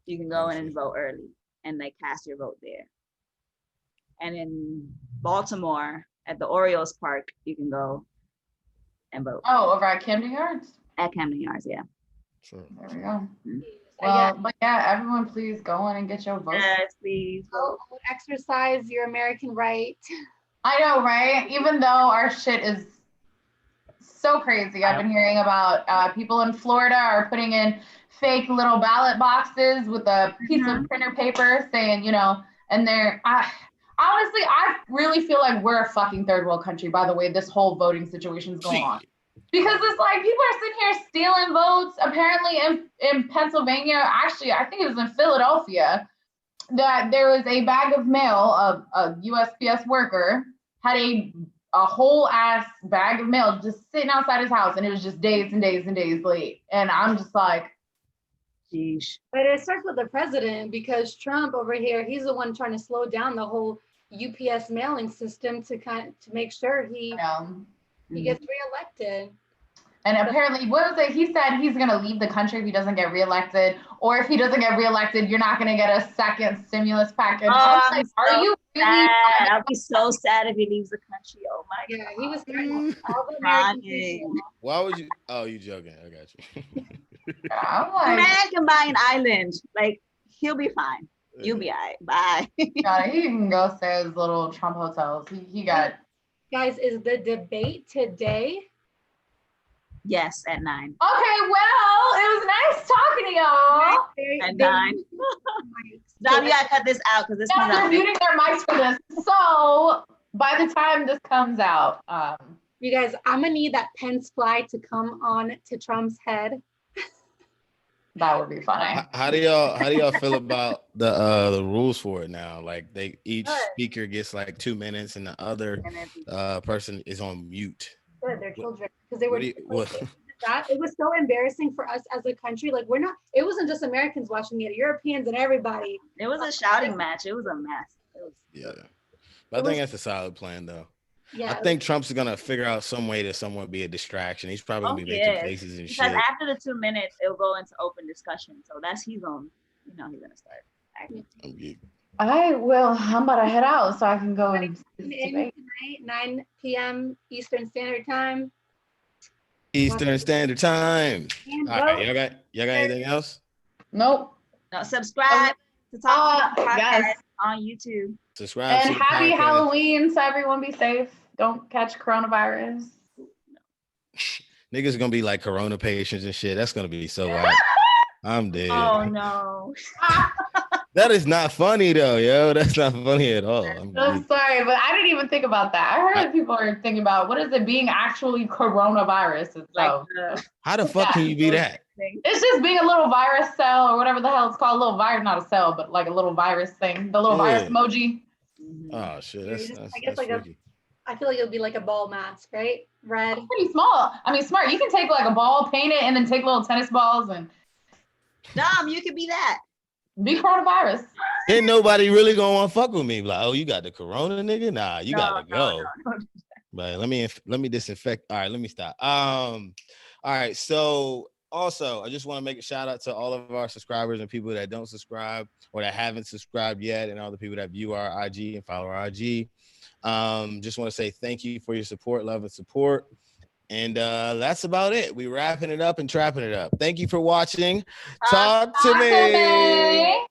You can go in and vote early and like cast your vote there. And in Baltimore at the Orioles Park, you can go and vote. Oh, over at Camden Yards? At Camden Yards, yeah. Sure. There we go. Well, but yeah, everyone please go in and get your vote. Yes, please. Go exercise your American right. I know, right? Even though our shit is so crazy. I've been hearing about people in Florida are putting in fake little ballot boxes with a piece of printer paper saying, and they're, honestly, I really feel like we're a fucking third world country by the way this whole voting situation is going on. Because it's like people are sitting here stealing votes. Apparently in Pennsylvania, actually, I think it was in Philadelphia, that there was a bag of mail, a USPS worker had a whole ass bag of mail just sitting outside his house, and it was just days and days and days late. And I'm just like, sheesh. But it starts with the president, because Trump over here, he's the one trying to slow down the whole UPS mailing system to make sure he gets reelected. And apparently, what was it? He said he's going to leave the country if he doesn't get reelected, or if he doesn't get reelected, you're not going to get a second stimulus package. Like, are you really? I'll be so sad if he leaves the country. Oh my God. Yeah, he was all the Crying. American Why would you? Oh, you joking? I got you. I'm like, man can buy an island. Like he'll be fine. You'll be all right. Bye. God, he can go stay at his little Trump hotels. He got. Guys, is the debate today? Yes, at 9. Okay, well, it was nice talking to y'all. At 9. Now you gotta cut this out because this Yeah, comes they're out. muting their mics for this. So by the time this comes out, You guys, I'm gonna need that Pence fly to come on to Trump's head. that would be funny. How do y'all feel about the rules for it now? Like each speaker gets like 2 minutes, and the other person is on mute. Good, their children, because they were. What? That it was so embarrassing for us as a country. Like it wasn't just Americans watching it, Europeans and everybody. It was a shouting match. It was a mess. Yeah, but I think that's a solid plan, though. Yeah, I think Trump's gonna figure out some way to somewhat be a distraction. He's probably gonna be making faces and because shit. after the 2 minutes, it'll go into open discussion. So he's gonna start acting. I'm geek. I'm about to head out so I can go and tonight, 9 p.m. Eastern Standard Time. Eastern Standard Time. And All right, y'all got anything else? Nope. Now subscribe to Talk Podcast yes. on YouTube. Subscribe. And to the happy podcast. Halloween, so everyone be safe. Don't catch coronavirus. Niggas gonna be like corona patients and shit. That's gonna be so wild. I'm dead. Oh no. That is not funny though, yo. That's not funny at all. I'm sorry, but I didn't even think about that. I heard that people are thinking about what is it being actually coronavirus itself. How the fuck can you be that? It's just being a little virus cell or whatever the hell it's called. A little virus, not a cell, but like a little virus thing. The little virus emoji. Oh shit, that's I guess like freaky. I feel like it'll be like a ball mask, right? Red. It's pretty small. I mean, smart. You can take like a ball, paint it, and then take little tennis balls and Dom, you could be that. be coronavirus. Ain't nobody really gonna want to fuck with me. Like, oh, you got the corona, nigga? Nah, you gotta go. No. But let me disinfect. All right, let me stop. All right. So also, I just want to make a shout out to all of our subscribers and people that don't subscribe or that haven't subscribed yet, and all the people that view our IG and follow our IG. Just want to say thank you for your support, love, and support. And that's about it. We wrapping it up and trapping it up. Thank you for watching. Talk to me.